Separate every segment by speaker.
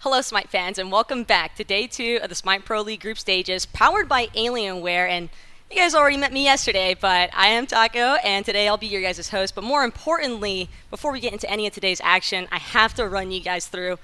Speaker 1: Hello, SMITE fans, and welcome back to Day 2 of the SMITE Pro League group stages, powered by Alienware. And you guys already met me yesterday, but I am Taco, and today I'll be your guys' host. But more importantly, before we get into any of today's action, I have to run you guys through.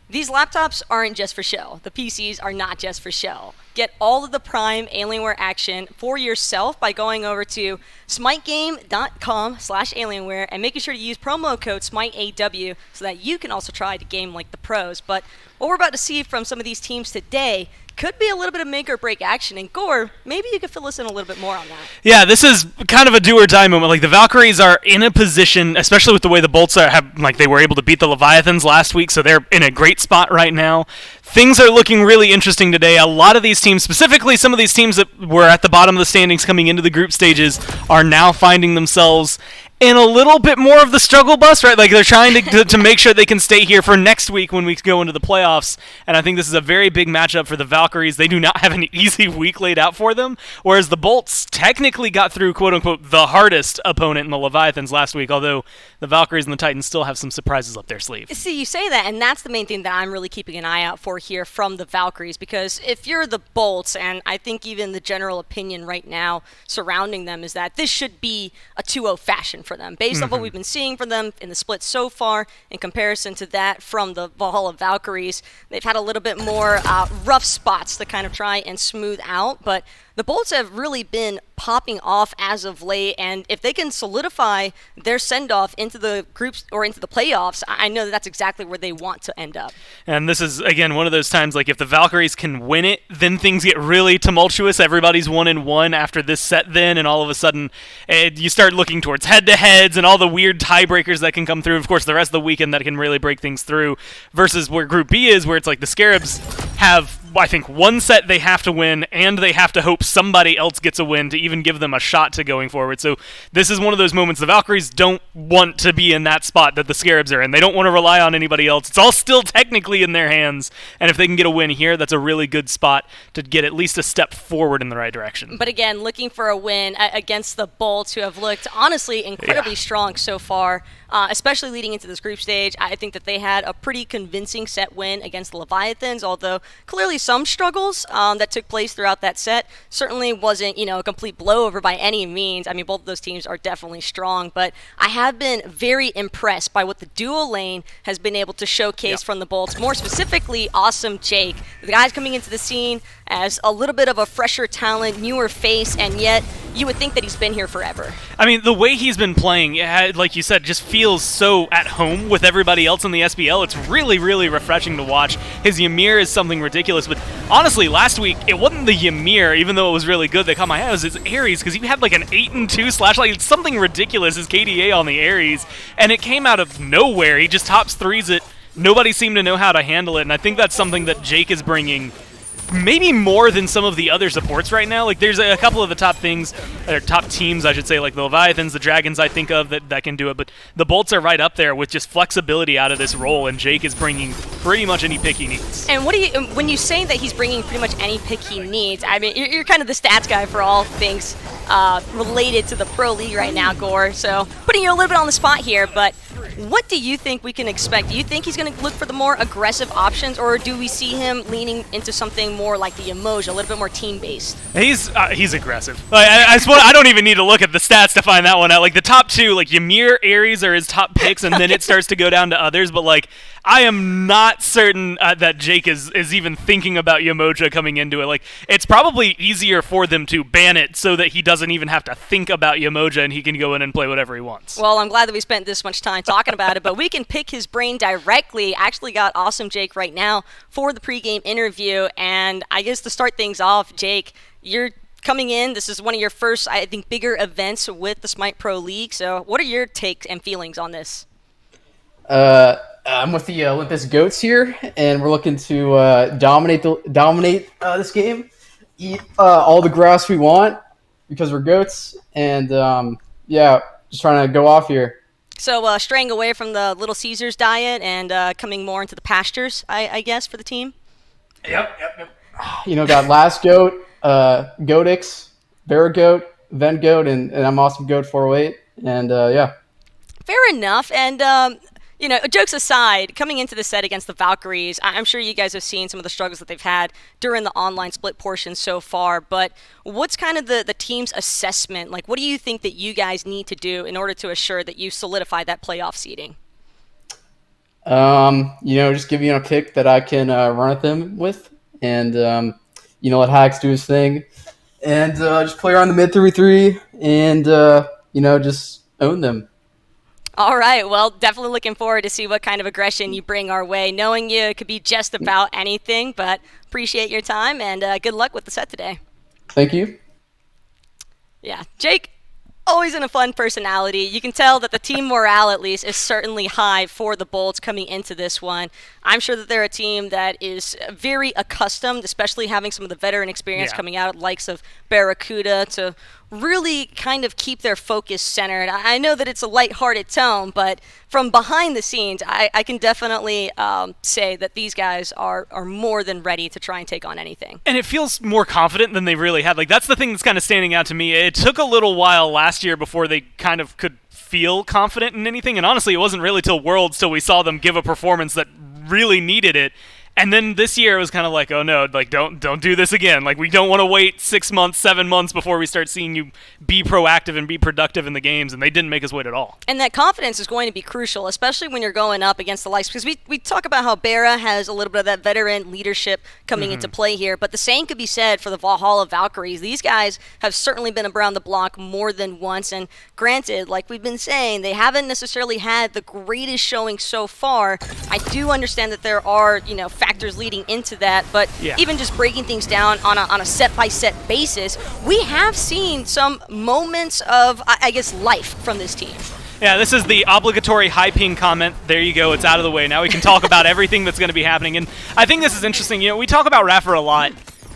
Speaker 1: These laptops aren't just for show. The PCs are not just for show. Get all of the prime Alienware action for yourself by going over to smitegame.com/Alienware and making sure to use promo code SMITEAW so that you can also try to game like the pros. But what we're about to see from some of these teams today could be a little bit of make or break action. And Gore, maybe you could fill us in a little bit more on that.
Speaker 2: Yeah, this is kind of a do or die moment. Like, the Valkyries are in a position, especially with the way the Bolts they were able to beat the Leviathans last week, so they're in a great spot right now. Things are looking really interesting today. A lot of these teams, specifically some of these teams that were at the bottom of the standings coming into the group stages, are now finding themselves in a little bit more of the struggle bus, right? Like, they're trying to make sure they can stay here for next week when we go into the playoffs. And I think this is a very big matchup for the Valkyries. They do not have an easy week laid out for them, whereas the Bolts technically got through, quote-unquote, the hardest opponent in the Leviathans last week, although the Valkyries and the Titans still have some surprises up their sleeve.
Speaker 1: See, you say that, and that's the main thing that I'm really keeping an eye out for here from the Valkyries, because if you're the Bolts, and I think even the general opinion right now surrounding them is that this should be a 2-0 fashion for them, based on what we've been seeing from them in the split so far, in comparison to that from the Valhalla Valkyries. They've had a little bit more rough spots to kind of try and smooth out, but the Bolts have really been popping off as of late, and if they can solidify their send-off into the groups or into the playoffs, I know that that's exactly where they want to end up.
Speaker 2: And this is, again, one of those times, like, if the Valkyries can win it, then things get really tumultuous. Everybody's 1-1 after this set then, and all of a sudden you start looking towards head-to-heads and all the weird tiebreakers that can come through. Of course, the rest of the weekend that can really break things through, versus where Group B is, where it's like the Scarabs have, I think, one set they have to win, and they have to hope somebody else gets a win to even give them a shot to going forward. So this is one of those moments the Valkyries don't want to be in that spot that the Scarabs are in. They don't want to rely on anybody else. It's all still technically in their hands, and if they can get a win here, that's a really good spot to get at least a step forward in the right direction.
Speaker 1: But again, looking for a win against the Bolts, who have looked, honestly, incredibly strong so far, especially leading into this group stage. I think that they had a pretty convincing set win against the Leviathans, although clearly some struggles that took place throughout that set. Certainly wasn't, a complete blowover by any means. I mean, both of those teams are definitely strong, but I have been very impressed by what the dual lane has been able to showcase from the Bolts, more specifically Awesome Jake. The guy's coming into the scene as a little bit of a fresher talent, newer face, and yet you would think that he's been here forever.
Speaker 2: I mean, the way he's been playing, like you said, just feels so at home with everybody else in the SBL. It's really, really refreshing to watch. His Ymir is something ridiculous, but honestly, last week, it wasn't the Ymir, even though it was really good, that caught my eye. It was his Ares, because he had like an 8-2 slash, like, it's something ridiculous, his KDA on the Ares, and it came out of nowhere. He just tops threes it. Nobody seemed to know how to handle it, and I think that's something that Jake is bringing maybe more than some of the other supports right now. Like, there's a couple of the top things, or top teams, I should say, like the Leviathans, the Dragons, I think of, that can do it, but the Bolts are right up there with just flexibility out of this role, and Jake is bringing pretty much any pick he needs.
Speaker 1: And when you say that he's bringing pretty much any pick he needs, I mean, you're kind of the stats guy for all things related to the Pro League right now, Gore, so putting you a little bit on the spot here, but what do you think we can expect? Do you think he's going to look for the more aggressive options, or do we see him leaning into something more like the Emoji, a little bit more team-based?
Speaker 2: He's aggressive. Like, I suppose I don't even need to look at the stats to find that one out. Like, the top two, like Ymir, Ares are his top picks, and then it starts to go down to others, but like, I am not certain that Jake is even thinking about Yamoja coming into it. Like, it's probably easier for them to ban it so that he doesn't even have to think about Yamoja and he can go in and play whatever he wants.
Speaker 1: Well, I'm glad that we spent this much time talking about it, but we can pick his brain directly. Actually got Awesome Jake right now for the pregame interview, and I guess to start things off, Jake, you're coming in. This is one of your first, I think, bigger events with the SMITE Pro League, so what are your takes and feelings on this?
Speaker 3: I'm with the Olympus Goats here, and we're looking to dominate this game, eat all the grass we want because we're goats, and just trying to go off here.
Speaker 1: So straying away from the Little Caesars diet and coming more into the pastures, I guess, for the team?
Speaker 3: Yep. Got Last Goat, Goatix, Goat, Ven Goat, and I'm Awesome Goat 408, and
Speaker 1: Fair enough, and Jokes aside, coming into the set against the Valkyries, I'm sure you guys have seen some of the struggles that they've had during the online split portion so far, but what's kind of the team's assessment? Like, what do you think that you guys need to do in order to assure that you solidify that playoff seeding?
Speaker 3: Just give you a pick that I can run at them with, and let Hax do his thing, and just play around the mid 3-3, and just own them.
Speaker 1: All right. Well, definitely looking forward to see what kind of aggression you bring our way. Knowing you, it could be just about anything, but appreciate your time, and good luck with the set today.
Speaker 3: Thank you.
Speaker 1: Yeah. Jake, always in a fun personality. You can tell that the team morale, at least, is certainly high for the Bolts coming into this one. I'm sure that they're a team that is very accustomed, especially having some of the veteran experience coming out, likes of Barracuda, to really kind of keep their focus centered. I know that it's a lighthearted tone, but from behind the scenes, I can definitely say that these guys are more than ready to try and take on anything.
Speaker 2: And it feels more confident than they really had. Like, that's the thing that's kind of standing out to me. It took a little while last year before they kind of could feel confident in anything, and honestly, it wasn't really till Worlds till we saw them give a performance that really needed it. And then this year it was kind of like, oh no, like don't do this again. Like, we don't want to wait 6 months, 7 months before we start seeing you be proactive and be productive in the games, and they didn't make us wait at all.
Speaker 1: And that confidence is going to be crucial, especially when you're going up against the likes, because we talk about how Barra has a little bit of that veteran leadership coming into play here, but the same could be said for the Valhalla Valkyries. These guys have certainly been around the block more than once, and granted, like we've been saying, they haven't necessarily had the greatest showing so far. I do understand that there are, factors leading into that, but even just breaking things down on a set-by-set basis, we have seen some moments of, I guess, life from this team.
Speaker 2: Yeah, this is the obligatory high ping comment. There you go. It's out of the way. Now we can talk about everything that's going to be happening. And I think this is interesting. We talk about Raffer a lot,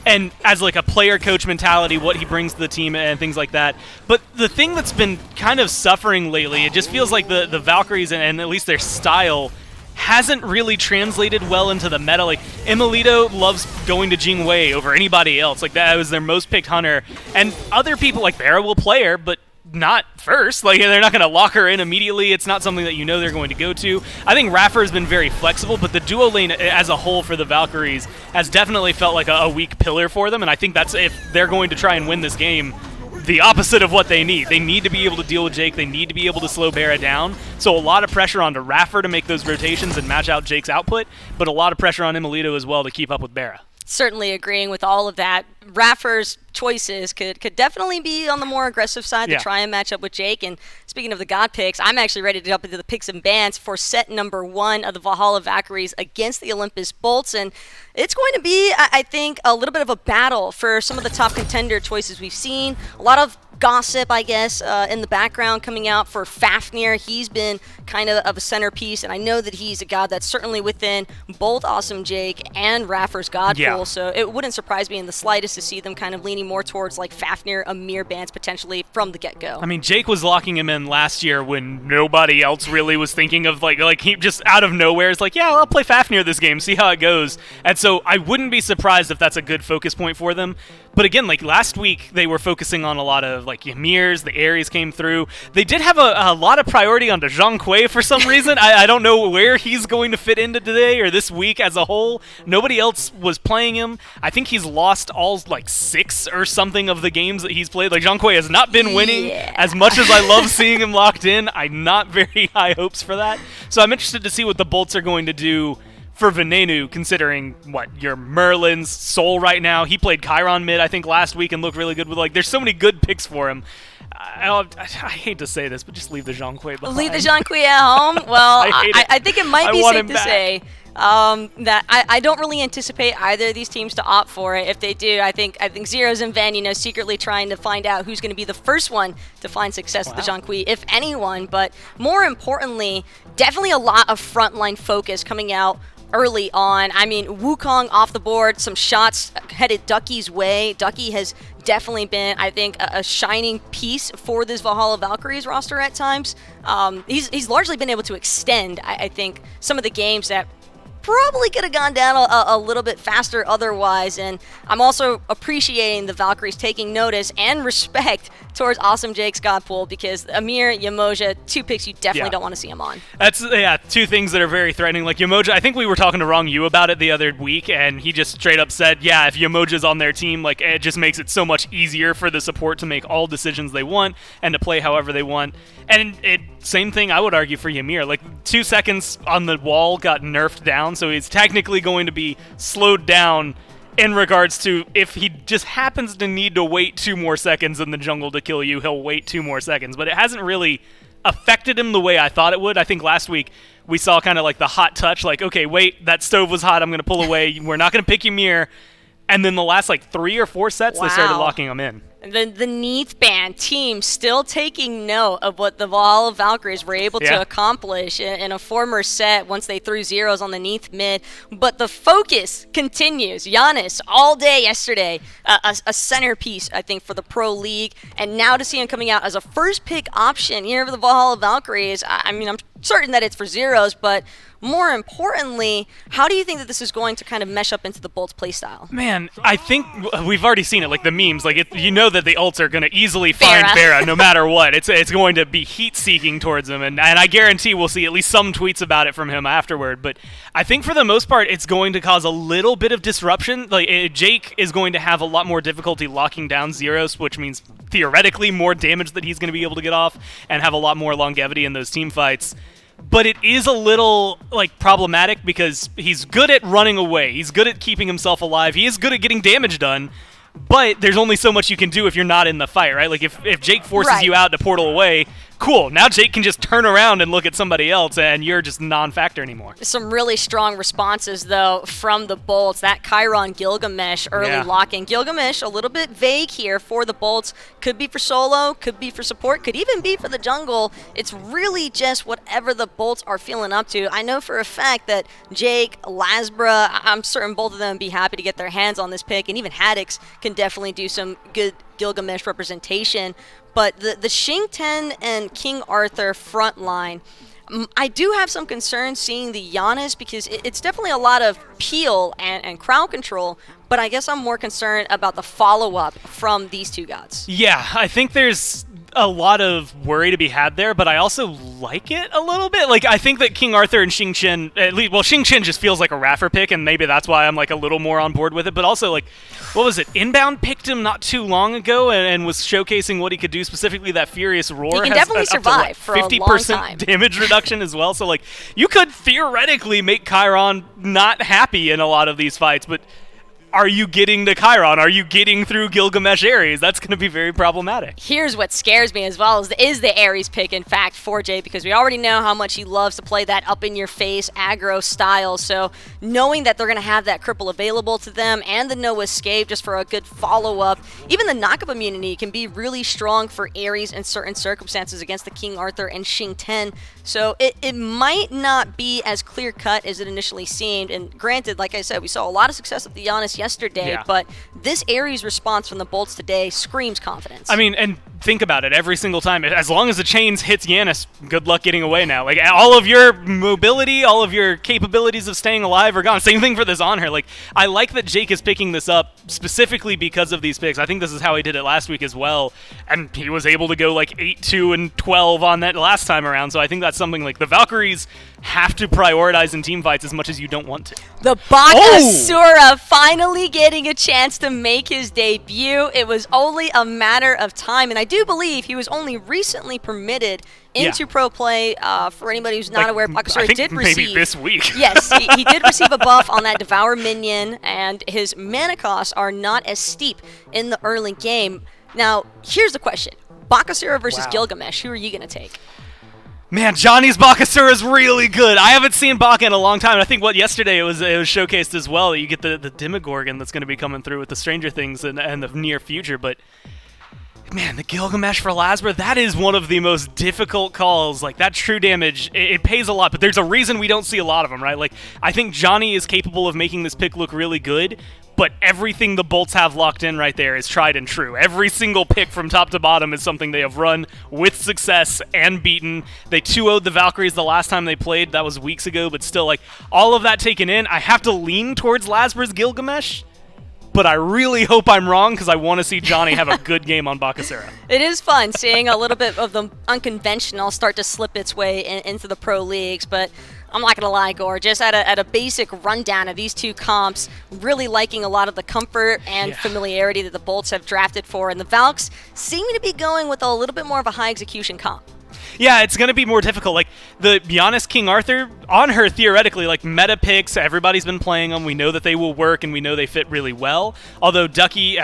Speaker 2: and as like a player-coach mentality, what he brings to the team and things like that. But the thing that's been kind of suffering lately, it just feels like the Valkyries and at least their style hasn't really translated well into the meta. Like, Emilito loves going to Jingwei over anybody else. Like, that was their most picked hunter. And other people like Barra will play her, but not first. Like, they're not going to lock her in immediately. It's not something that they're going to go to. I think Raffer has been very flexible, but the duo lane as a whole for the Valkyries has definitely felt like a weak pillar for them, and I think that's, if they're going to try and win this game, the opposite of what they need. They need to be able to deal with Jake. They need to be able to slow Barra down. So a lot of pressure onto Raffer to make those rotations and match out Jake's output, but a lot of pressure on Emilito as well to keep up with Barra.
Speaker 1: Certainly agreeing with all of that. Raffer's choices could definitely be on the more aggressive side to try and match up with Jake. And speaking of the God picks, I'm actually ready to jump into the picks and bans for set number 1 of the Valhalla Valkyries against the Olympus Bolts. And it's going to be, I think, a little bit of a battle for some of the top contender choices we've seen. A lot of gossip, I guess, in the background coming out for Fafnir. He's been kind of a centerpiece, and I know that he's a god that's certainly within both Awesome Jake and Raffer's god pool, so it wouldn't surprise me in the slightest to see them kind of leaning more towards like Fafnir, Amir bans potentially from the get-go.
Speaker 2: I mean, Jake was locking him in last year when nobody else really was thinking of, like he just out of nowhere is like, yeah, I'll play Fafnir this game, see how it goes. And so I wouldn't be surprised if that's a good focus point for them. But again, like last week, they were focusing on a lot of like Ymirs, the Ares came through. They did have a lot of priority on Zhang Kui for some reason. I don't know where he's going to fit into today or this week as a whole. Nobody else was playing him. I think he's lost all like 6 or something of the games that he's played. Like, Zhang Kui has not been winning. As much as I love seeing him locked in, I'm not very high hopes for that. So I'm interested to see what the Bolts are going to do for Venenu, considering your Merlin's Soul right now. He played Chiron mid, I think, last week and looked really good with, like, there's so many good picks for him. I hate to say this, but just leave the Zhang Kui behind.
Speaker 1: Leave the Zhang Kui at home? Well, I think it might be safe to say that I don't really anticipate either of these teams to opt for it. If they do, I think Zeros and Ven, secretly trying to find out who's going to be the first one to find success with the Zhang Kui, if anyone. But more importantly, definitely a lot of frontline focus coming out early on. I mean, Wukong off the board, some shots headed Ducky's way. Ducky has definitely been, I think, a shining piece for this Valhalla Valkyries roster at times. He's largely been able to extend, I think, some of the games that probably could have gone down a little bit faster otherwise. And I'm also appreciating the Valkyries taking notice and respect towards Awesome Jake Scott Poole, because Amir, Yamoja, 2 picks you definitely don't want to see him on.
Speaker 2: That's 2 things that are very threatening. Like Yamoja, I think we were talking to Wrong You about it the other week, and he just straight up said, yeah, if Yamoja's on their team, like it just makes it so much easier for the support to make all decisions they want and to play however they want. And same thing I would argue for Ymir. Like 2 seconds on the wall got nerfed down, so he's technically going to be slowed down in regards to if he just happens to need to wait 2 more seconds in the jungle to kill you, he'll wait 2 more seconds. But it hasn't really affected him the way I thought it would. I think last week we saw kind of like the hot touch, like, okay, wait, that stove was hot, I'm going to pull away, we're not going to pick Ymir. And then the last like 3 or 4 sets, they started locking him in.
Speaker 1: The Neath Band team still taking note of what the Valhalla Valkyries were able to accomplish in a former set once they threw zeros on the Neath mid. But the focus continues. Giannis all day yesterday, a centerpiece, I think, for the Pro League. And now to see him coming out as a first pick option here for the Valhalla Valkyries, I mean, I'm certain that it's for zeros, but more importantly, how do you think that this is going to kind of mesh up into the Bolts playstyle?
Speaker 2: Man, I think we've already seen it, like the memes. Like you know that the ults are going to easily find Pharah no matter what. It's going to be heat-seeking towards him, and I guarantee we'll see at least some tweets about it from him afterward. But I think for the most part, it's going to cause a little bit of disruption. Like Jake is going to have a lot more difficulty locking down zeros, which means theoretically more damage that he's going to be able to get off and have a lot more longevity in those team fights. But it is a little like problematic because he's good at running away. He's good at keeping himself alive. He is good at getting damage done. But there's only so much you can do if you're not in the fight, right? Like if Jake forces you out to portal away, cool. Now Jake can just turn around and look at somebody else, and you're just non-factor anymore.
Speaker 1: Some really strong responses, though, from the Bolts. That Chiron Gilgamesh early lock-in. Gilgamesh, a little bit vague here for the Bolts. Could be for solo, could be for support, could even be for the jungle. It's really just whatever the Bolts are feeling up to. I know for a fact that Jake, Lasbra, I'm certain both of them would be happy to get their hands on this pick, and even Haddix can definitely do some good Gilgamesh representation. But the Shing 10 and King Arthur front line, I do have some concerns seeing the Giannis because it's definitely a lot of peel and crowd control, but I guess I'm more concerned about the follow-up from these 2 gods.
Speaker 2: Yeah, I think there's a lot of worry to be had there, but I also like it a little bit. Like, I think that King Arthur and Xing Chen, at least, well, Xing Chen just feels like a Raffer pick, and maybe that's why I'm like a little more on board with it. But also, like, what was it? Inbound picked him not too long ago and was showcasing what he could do, specifically that Furious Roar.
Speaker 1: He can definitely survive for a long time.
Speaker 2: 50% damage reduction as well. So, like, you could theoretically make Chiron not happy in a lot of these fights, but are you getting to Chiron? Are you getting through Gilgamesh Ares? That's going to be very problematic.
Speaker 1: Here's what scares me as well is the Ares pick, in fact, for Jay, because we already know how much he loves to play that up-in-your-face aggro style. So knowing that they're going to have that cripple available to them and the no escape just for a good follow-up, even the knock-up immunity can be really strong for Ares in certain circumstances against the King Arthur and Xing 10. So it might not be as clear-cut as it initially seemed. And granted, like I said, we saw a lot of success with the Giannis yesterday, but this Ares response from the Bolts today screams confidence.
Speaker 2: I mean, and think about it, every single time, as long as the chains hits Giannis, good luck getting away now. Like, all of your mobility, all of your capabilities of staying alive are gone. Same thing for this Honor. Like, I like that Jake is picking this up specifically because of these picks. I think this is how he did it last week as well, and he was able to go like 8-2 and 12 on that last time around, so I think that's something like the Valkyries have to prioritize in team fights as much as you don't want to.
Speaker 1: The Bakasura finally getting a chance to make his debut. It was only a matter of time, and I do believe he was only recently permitted into pro play. For anybody who's not aware, Bakasura did receive...
Speaker 2: maybe this week.
Speaker 1: Yes, he did receive a buff on that Devour minion, and his mana costs are not as steep in the early game. Now, here's the question. Bakasura versus Gilgamesh, who are you going to take?
Speaker 2: Man, Johnny's Bakasura is really good. I haven't seen Baka in a long time. I think yesterday it was showcased as well that you get the Demogorgon that's going to be coming through with the Stranger Things and the near future. But man, the Gilgamesh for Lasbra, that is one of the most difficult calls. Like, that true damage, it pays a lot, but there's a reason we don't see a lot of them, right? Like, I think Johnny is capable of making this pick look really good, but everything the Bolts have locked in right there is tried and true. Every single pick from top to bottom is something they have run with success and beaten. They 2-0'd the Valkyries the last time they played. That was weeks ago, but still, like, all of that taken in, I have to lean towards Lasber's Gilgamesh, but I really hope I'm wrong because I want to see Johnny have a good game on Bakasura.
Speaker 1: It is fun seeing a little bit of the unconventional start to slip its way into the pro leagues, but I'm not going to lie, Gore, just at a basic rundown of these two comps, really liking a lot of the comfort and familiarity that the Bolts have drafted for, and the Valks seem to be going with a little bit more of a high execution comp.
Speaker 2: Yeah, it's going to be more difficult. Like, the Giannis King Arthur, on her, theoretically, like, meta picks, everybody's been playing them. We know that they will work, and we know they fit really well. Although King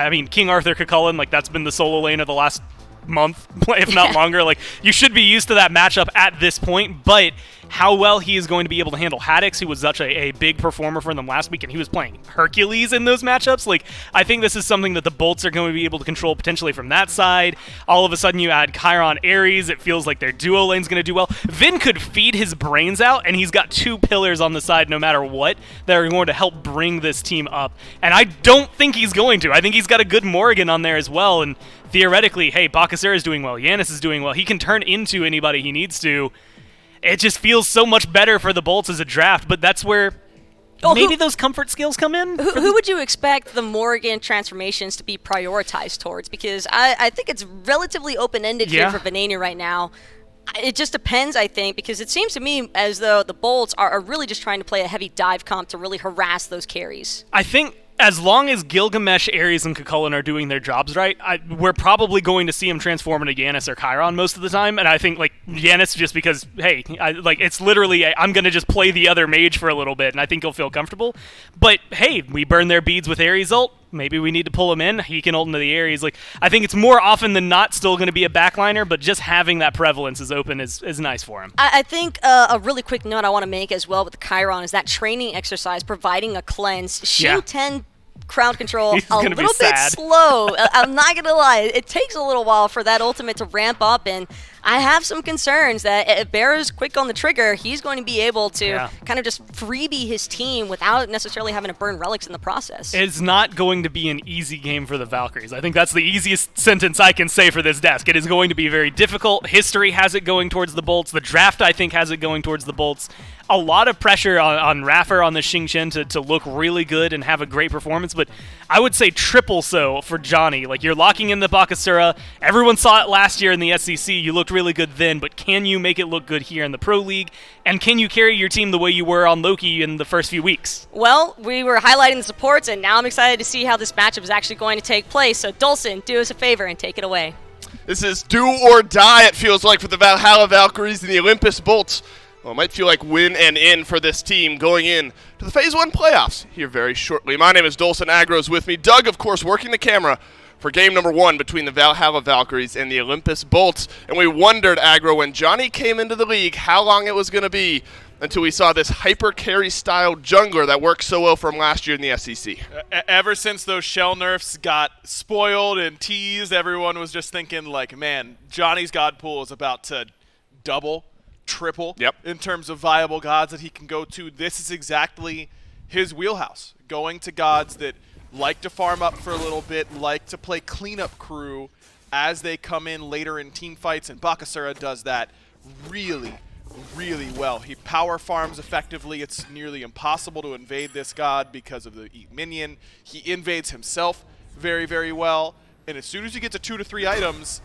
Speaker 2: Arthur Cucullin, like, that's been the solo lane of the last month, if not longer. Like, you should be used to that matchup at this point, but how well he is going to be able to handle Haddix, who was such a big performer for them last week, and he was playing Hercules in those matchups. Like, I think this is something that the Bolts are going to be able to control potentially from that side. All of a sudden, you add Chiron Ares. It feels like their duo lane's going to do well. Vin could feed his brains out, and he's got two pillars on the side no matter what that are going to help bring this team up. And I don't think he's going to. I think he's got a good Morrigan on there as well, and theoretically, hey, Bakasura is doing well. Giannis is doing well. He can turn into anybody he needs to. It just feels so much better for the Bolts as a draft, but that's where maybe those comfort skills come in.
Speaker 1: Who would you expect the Morrigan transformations to be prioritized towards? Because I think it's relatively open-ended here for Venania right now. It just depends, I think, because it seems to me as though the Bolts are really just trying to play a heavy dive comp to really harass those carries.
Speaker 2: I think as long as Gilgamesh, Ares, and Cucullin are doing their jobs right, we're probably going to see him transform into Giannis or Chiron most of the time. And I think, like, Giannis, just because, hey, it's literally, I'm going to just play the other mage for a little bit, and I think he'll feel comfortable. But, hey, we burn their beads with Ares ult. Maybe we need to pull him in. He can ult into the Ares. Like, I think it's more often than not still going to be a backliner, but just having that prevalence is open is nice for him.
Speaker 1: I think a really quick note I want to make as well with the Chiron is that training exercise providing a cleanse. Shin 10 crowd control a little bit slow. I'm not going to lie. It takes a little while for that ultimate to ramp up, and I have some concerns that if Bear's quick on the trigger, he's going to be able to kind of just freebie his team without necessarily having to burn relics in the process.
Speaker 2: It's not going to be an easy game for the Valkyries. I think that's the easiest sentence I can say for this desk. It is going to be very difficult. History has it going towards the Bolts. The draft, I think, has it going towards the Bolts. A lot of pressure on Raffer on the Xingqian to look really good and have a great performance, but I would say triple so for Johnny. Like, you're locking in the Bakasura. Everyone saw it last year in the SEC. You looked really good then, but can you make it look good here in the Pro League? And can you carry your team the way you were on Loki in the first few weeks?
Speaker 1: Well, we were highlighting the supports, and now I'm excited to see how this matchup is actually going to take place. So, Dulcin, do us a favor and take it away.
Speaker 4: This is do or die, it feels like, for the Valhalla Valkyries and the Olympus Bolts. Well, it might feel like win and in for this team going in to the Phase 1 playoffs here very shortly. My name is Dulcin. Agro's with me. Doug, of course, working the camera for game number 1 between the Valhalla Valkyries and the Olympus Bolts. And we wondered, Agro, when Johnny came into the league, how long it was going to be until we saw this hyper carry style jungler that worked so well from last year in the SEC.
Speaker 5: Ever since those shell nerfs got spoiled and teased, everyone was just thinking, like, man, Johnny's god pool is about to double, triple in terms of viable gods that he can go to. This is exactly his wheelhouse, going to gods that like to farm up for a little bit, like to play cleanup crew as they come in later in team fights, and Bakasura does that really, really well. He power farms effectively. It's nearly impossible to invade this god because of the Eat Minion. He invades himself very, very well, and as soon as you get to 2 to 3 items,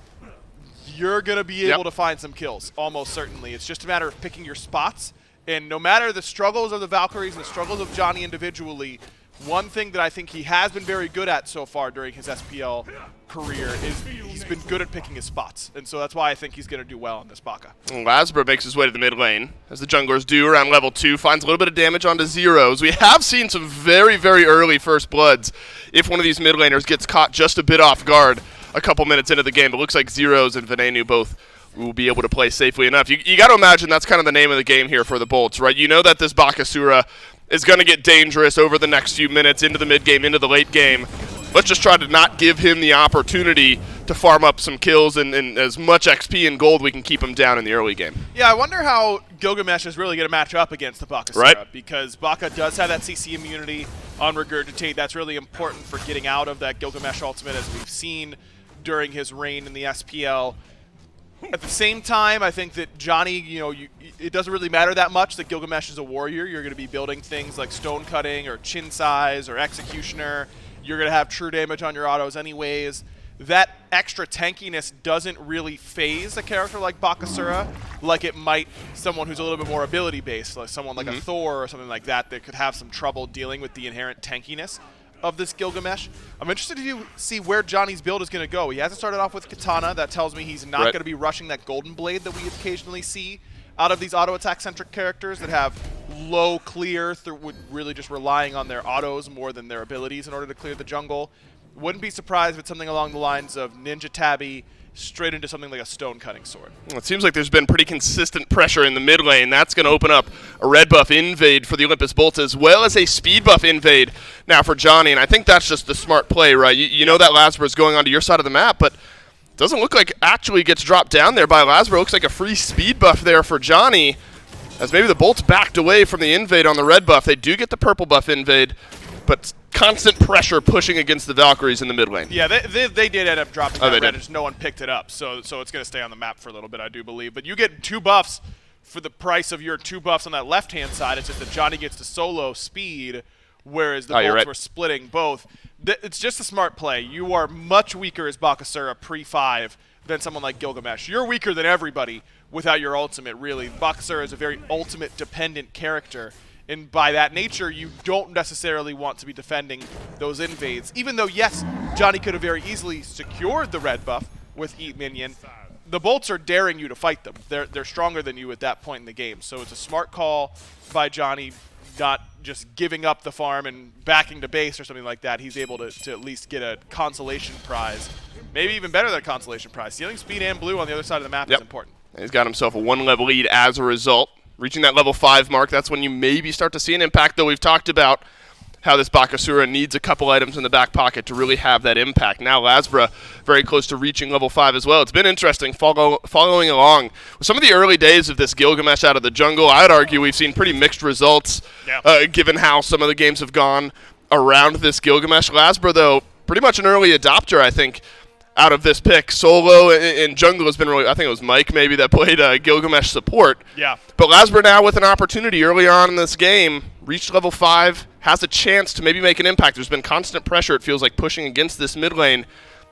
Speaker 5: you're going to be able to find some kills, almost certainly. It's just a matter of picking your spots, and no matter the struggles of the Valkyries and the struggles of Johnny individually, one thing that I think he has been very good at so far during his SPL career is he's been good at picking his spots, and so that's why I think he's going to do well in this Baka.
Speaker 4: Lasber makes his way to the mid lane, as the junglers do around level 2, finds a little bit of damage onto Zeros. We have seen some very, very early first bloods if one of these mid laners gets caught just a bit off guard a couple minutes into the game. It looks like Zeros and Venenu both will be able to play safely enough. You got to imagine that's kind of the name of the game here for the Bolts, right? You know that this Bakasura is going to get dangerous over the next few minutes into the mid game, into the late game. Let's just try to not give him the opportunity to farm up some kills and as much XP and gold we can keep them down in the early game.
Speaker 5: Yeah, I wonder how Gilgamesh is really going to match up against the Bakasura,
Speaker 4: right?
Speaker 5: Because Baka does have that CC immunity on Regurgitate. That's really important for getting out of that Gilgamesh ultimate, as we've seen during his reign in the SPL. At the same time, I think that Johnny, it doesn't really matter that much that Gilgamesh is a warrior. You're going to be building things like Stone Cutting or Chin Size or Executioner. You're going to have true damage on your autos anyways. That extra tankiness doesn't really phase a character like Bakasura like it might someone who's a little bit more ability-based, like someone like a Thor or something like that could have some trouble dealing with the inherent tankiness of this Gilgamesh. I'm interested to see where Johnny's build is going to go. He hasn't started off with Katana. That tells me he's not going to be rushing that Golden Blade that we occasionally see out of these auto-attack-centric characters that have low clear, really just relying on their autos more than their abilities in order to clear the jungle. Wouldn't be surprised if it's something along the lines of Ninja Tabby straight into something like a Stone Cutting sword.
Speaker 4: Well, it seems like there's been pretty consistent pressure in the mid lane. That's going to open up a red buff invade for the Olympus Bolts as well as a speed buff invade now for Johnny, and I think that's just the smart play, right? You know that Lasbra is going onto your side of the map, but doesn't look like actually gets dropped down there by Lasbra. Looks like a free speed buff there for Johnny, as maybe the Bolts backed away from the invade on the red buff. They do get the purple buff invade, but constant pressure pushing against the Valkyries in the mid lane.
Speaker 5: Yeah, they did end up dropping that red,
Speaker 4: did.
Speaker 5: just no one picked it up, so it's going to stay on the map for a little bit, I do believe. But you get 2 buffs for the price of your 2 buffs on that left-hand side. It's just that Johnny gets to solo speed, whereas the Bolts were splitting both. It's just a smart play. You are much weaker as Bakasura pre-5 than someone like Gilgamesh. You're weaker than everybody without your ultimate, really. Bakasura is a very ultimate-dependent character. And by that nature, you don't necessarily want to be defending those invades. Even though, yes, Johnny could have very easily secured the red buff with Eat Minion, the Bolts are daring you to fight them. They're stronger than you at that point in the game. So it's a smart call by Johnny, not just giving up the farm and backing to base or something like that. He's able to at least get a consolation prize. Maybe even better than a consolation prize. Stealing speed and blue on the other side of the map is important.
Speaker 4: And he's got himself a 1-level lead as a result. Reaching that level 5 mark, that's when you maybe start to see an impact, though we've talked about how this Bakasura needs a couple items in the back pocket to really have that impact. Now Lasbra very close to reaching level 5 as well. It's been interesting following along with some of the early days of this Gilgamesh out of the jungle. I'd argue we've seen pretty mixed results given how some of the games have gone around this Gilgamesh. Lasbra, though, pretty much an early adopter, I think, out of this pick. Solo in jungle has been really, I think it was Mike maybe that played Gilgamesh support.
Speaker 5: Yeah.
Speaker 4: But Lasbra now with an opportunity early on in this game, reached level 5, has a chance to maybe make an impact. There's been constant pressure, it feels like, pushing against this mid lane.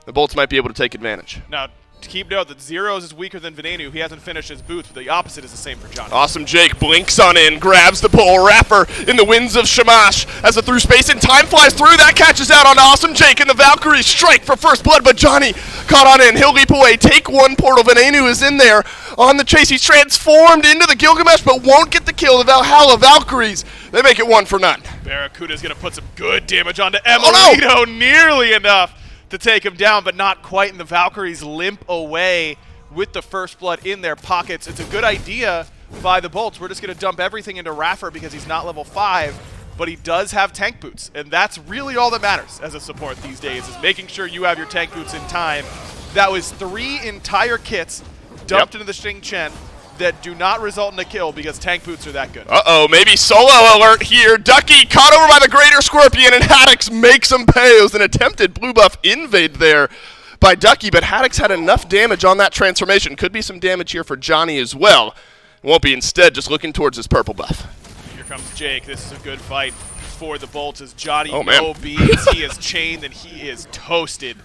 Speaker 4: The Bolts might be able to take advantage.
Speaker 5: Now, to keep note that Zeros is weaker than Venenu. He hasn't finished his boots, but the opposite is the same for Johnny.
Speaker 4: Awesome Jake blinks on in, grabs the pull, Rapper in the winds of Shamash as the through space and time flies through. That catches out on Awesome Jake, and the Valkyries strike for first blood, but Johnny caught on in. He'll leap away, take one portal. Venenu is in there on the chase. He's transformed into the Gilgamesh, but won't get the kill. The Valhalla Valkyries, they make it 1-0.
Speaker 5: Barracuda's going to put some good damage onto Emilito, nearly enough to take him down, but not quite, and the Valkyries limp away with the first blood in their pockets. It's a good idea by the Bolts. We're just going to dump everything into Raffer because he's not level 5, but he does have tank boots, and that's really all that matters as a support these days, is making sure you have your tank boots in time. That was 3 entire kits dumped into the Xing Chen that do not result in a kill because tank boots are that good.
Speaker 4: Uh-oh, maybe solo alert here. Ducky caught over by the Greater Scorpion, and Haddix makes him pay. It was an attempted blue buff invade there by Ducky, but Haddix had enough damage on that transformation. Could be some damage here for Johnny as well. Won't be, instead just looking towards his purple buff.
Speaker 5: Here comes Jake. This is a good fight for the Bolts as Johnny beats. He is chained and he is toasted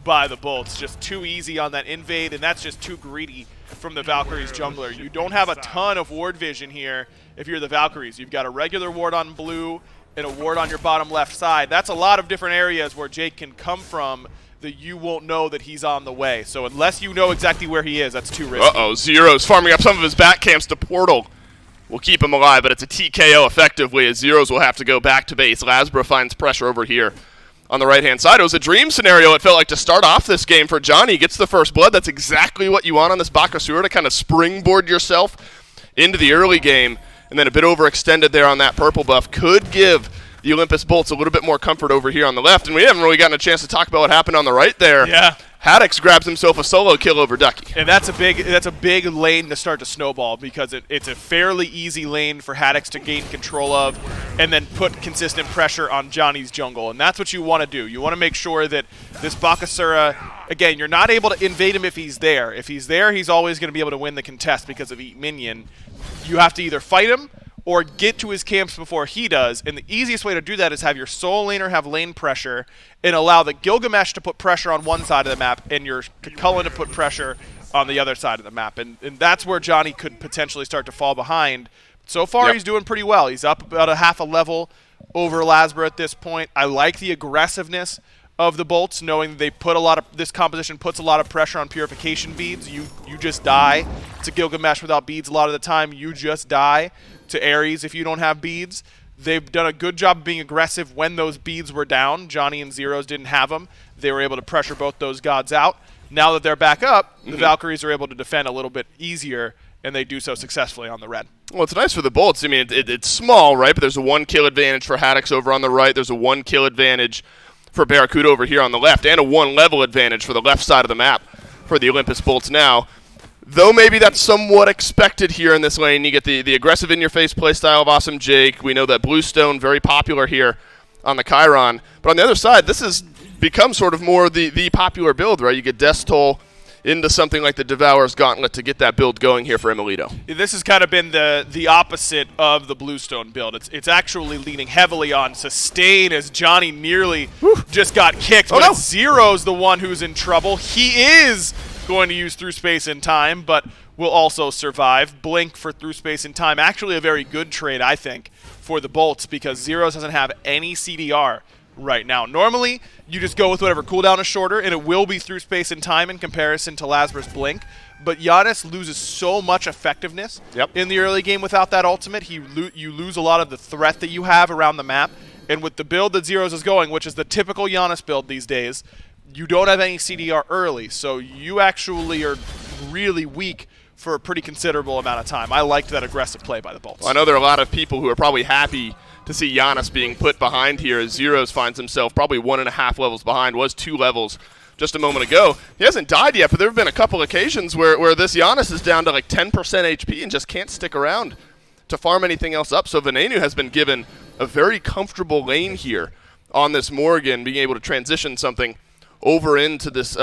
Speaker 5: by the Bolts. Just too easy on that invade, and that's just too greedy from the Valkyries jungler. You don't have a ton of ward vision here if you're the Valkyries. You've got a regular ward on blue and a ward on your bottom left side. That's a lot of different areas where Jake can come from that you won't know that he's on the way. So unless you know exactly where he is, that's too risky.
Speaker 4: Uh-oh, Zero's farming up some of his back camps to Portal. Will keep him alive, but it's a TKO effectively as Zeros will have to go back to base. Lasbra finds pressure over here on the right-hand side. It was a dream scenario, it felt like, to start off this game for Johnny. Gets the first blood. That's exactly what you want on this Bakasura, to kind of springboard yourself into the early game. And then a bit overextended there on that purple buff could give the Olympus Bolts a little bit more comfort over here on the left. And we haven't really gotten a chance to talk about what happened on the right there.
Speaker 5: Yeah.
Speaker 4: Haddix grabs himself a solo kill over Ducky.
Speaker 5: And that's a big lane to start to snowball because it's a fairly easy lane for Haddix to gain control of and then put consistent pressure on Johnny's jungle. And that's what you want to do. You want to make sure that this Bakasura, again, you're not able to invade him if he's there. If he's there, he's always going to be able to win the contest because of Eat Minion. You have to either fight him or get to his camps before he does, and the easiest way to do that is have your solo laner have lane pressure and allow the Gilgamesh to put pressure on one side of the map and your Cullen to put pressure on the other side of the map, and that's where Johnny could potentially start to fall behind. So far, He's doing pretty well. He's up about a half a level over Lasbra at this point. I like the aggressiveness of the bolts, knowing they put this composition puts a lot of pressure on purification beads. You just die to Gilgamesh without beads a lot of the time. You just die to Ares if you don't have beads. They've done a good job of being aggressive when those beads were down. Johnny and Zeros didn't have them. They were able to pressure both those gods out. Now that they're back up, the Valkyries are able to defend a little bit easier, and they do so successfully on the red.
Speaker 4: Well, it's nice for the bolts. I mean, it's small, right? But there's a 1 kill advantage for Haddix over on the right. There's a 1 kill advantage for Barracuda over here on the left, and a 1 level advantage for the left side of the map for the Olympus bolts now. Though maybe that's somewhat expected here in this lane. You get the aggressive in-your-face playstyle of Awesome Jake. We know that Bluestone, very popular here on the Chiron. But on the other side, this has become sort of more the popular build, right? You get Destoll into something like the Devourer's Gauntlet to get that build going here for Emilito.
Speaker 5: This has kind of been the opposite of the Bluestone build. It's actually leaning heavily on sustain as Johnny nearly just got kicked. But Zero's the one who's in trouble. He is going to use Through Space and Time, but will also survive. Blink for Through Space and Time. Actually a very good trade, I think, for the bolts because Zeros doesn't have any CDR right now. Normally, you just go with whatever cooldown is shorter, and it will be Through Space and Time in comparison to Lasbra's Blink. But Giannis loses so much effectiveness in the early game without that ultimate. You lose a lot of the threat that you have around the map. And with the build that Zeros is going, which is the typical Giannis build these days, you don't have any CDR early, so you actually are really weak for a pretty considerable amount of time. I liked that aggressive play by the bolts.
Speaker 4: Well, I know there are a lot of people who are probably happy to see Giannis being put behind here as Zeros finds himself probably 1.5 levels behind, was 2 levels just a moment ago. He hasn't died yet, but there have been a couple occasions where this Giannis is down to like 10% HP and just can't stick around to farm anything else up. So Venenu has been given a very comfortable lane here on this Morgan, being able to transition something over into this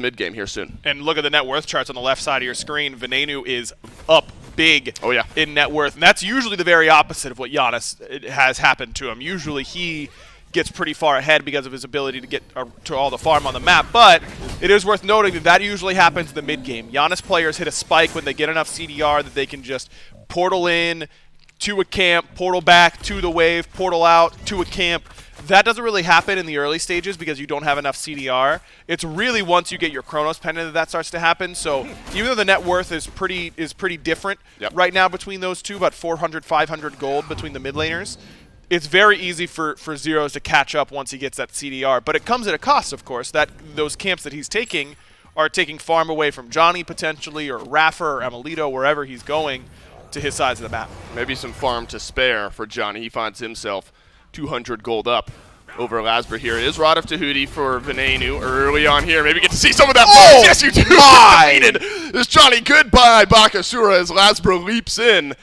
Speaker 4: mid game here soon.
Speaker 5: And look at the net worth charts on the left side of your screen. Venenu is up big in net worth, and that's usually the very opposite of what Giannis has happened to him. Usually he gets pretty far ahead because of his ability to get to all the farm on the map, but it is worth noting that usually happens in the mid game. Giannis players hit a spike when they get enough CDR that they can just portal in to a camp, portal back to the wave, portal out to a camp. That doesn't really happen in the early stages because you don't have enough CDR. It's really once you get your Chronos pendant that starts to happen. So even though the net worth is pretty different right now between those two, about 400, 500 gold between the mid laners, it's very easy for Zeros to catch up once he gets that CDR. But it comes at a cost, of course. That those camps that he's taking are taking farm away from Johnny potentially, or Raffer, or Emilito, wherever he's going to his sides of the map.
Speaker 4: Maybe some farm to spare for Johnny. He finds himself 200 gold up over Lasbra here. It is Rod of Tahuti for Venenu early on here. Maybe get to see some of that bonus. Yes, you do. Defeated is Johnny. Goodbye, Bakasura, as Lasbra leaps in.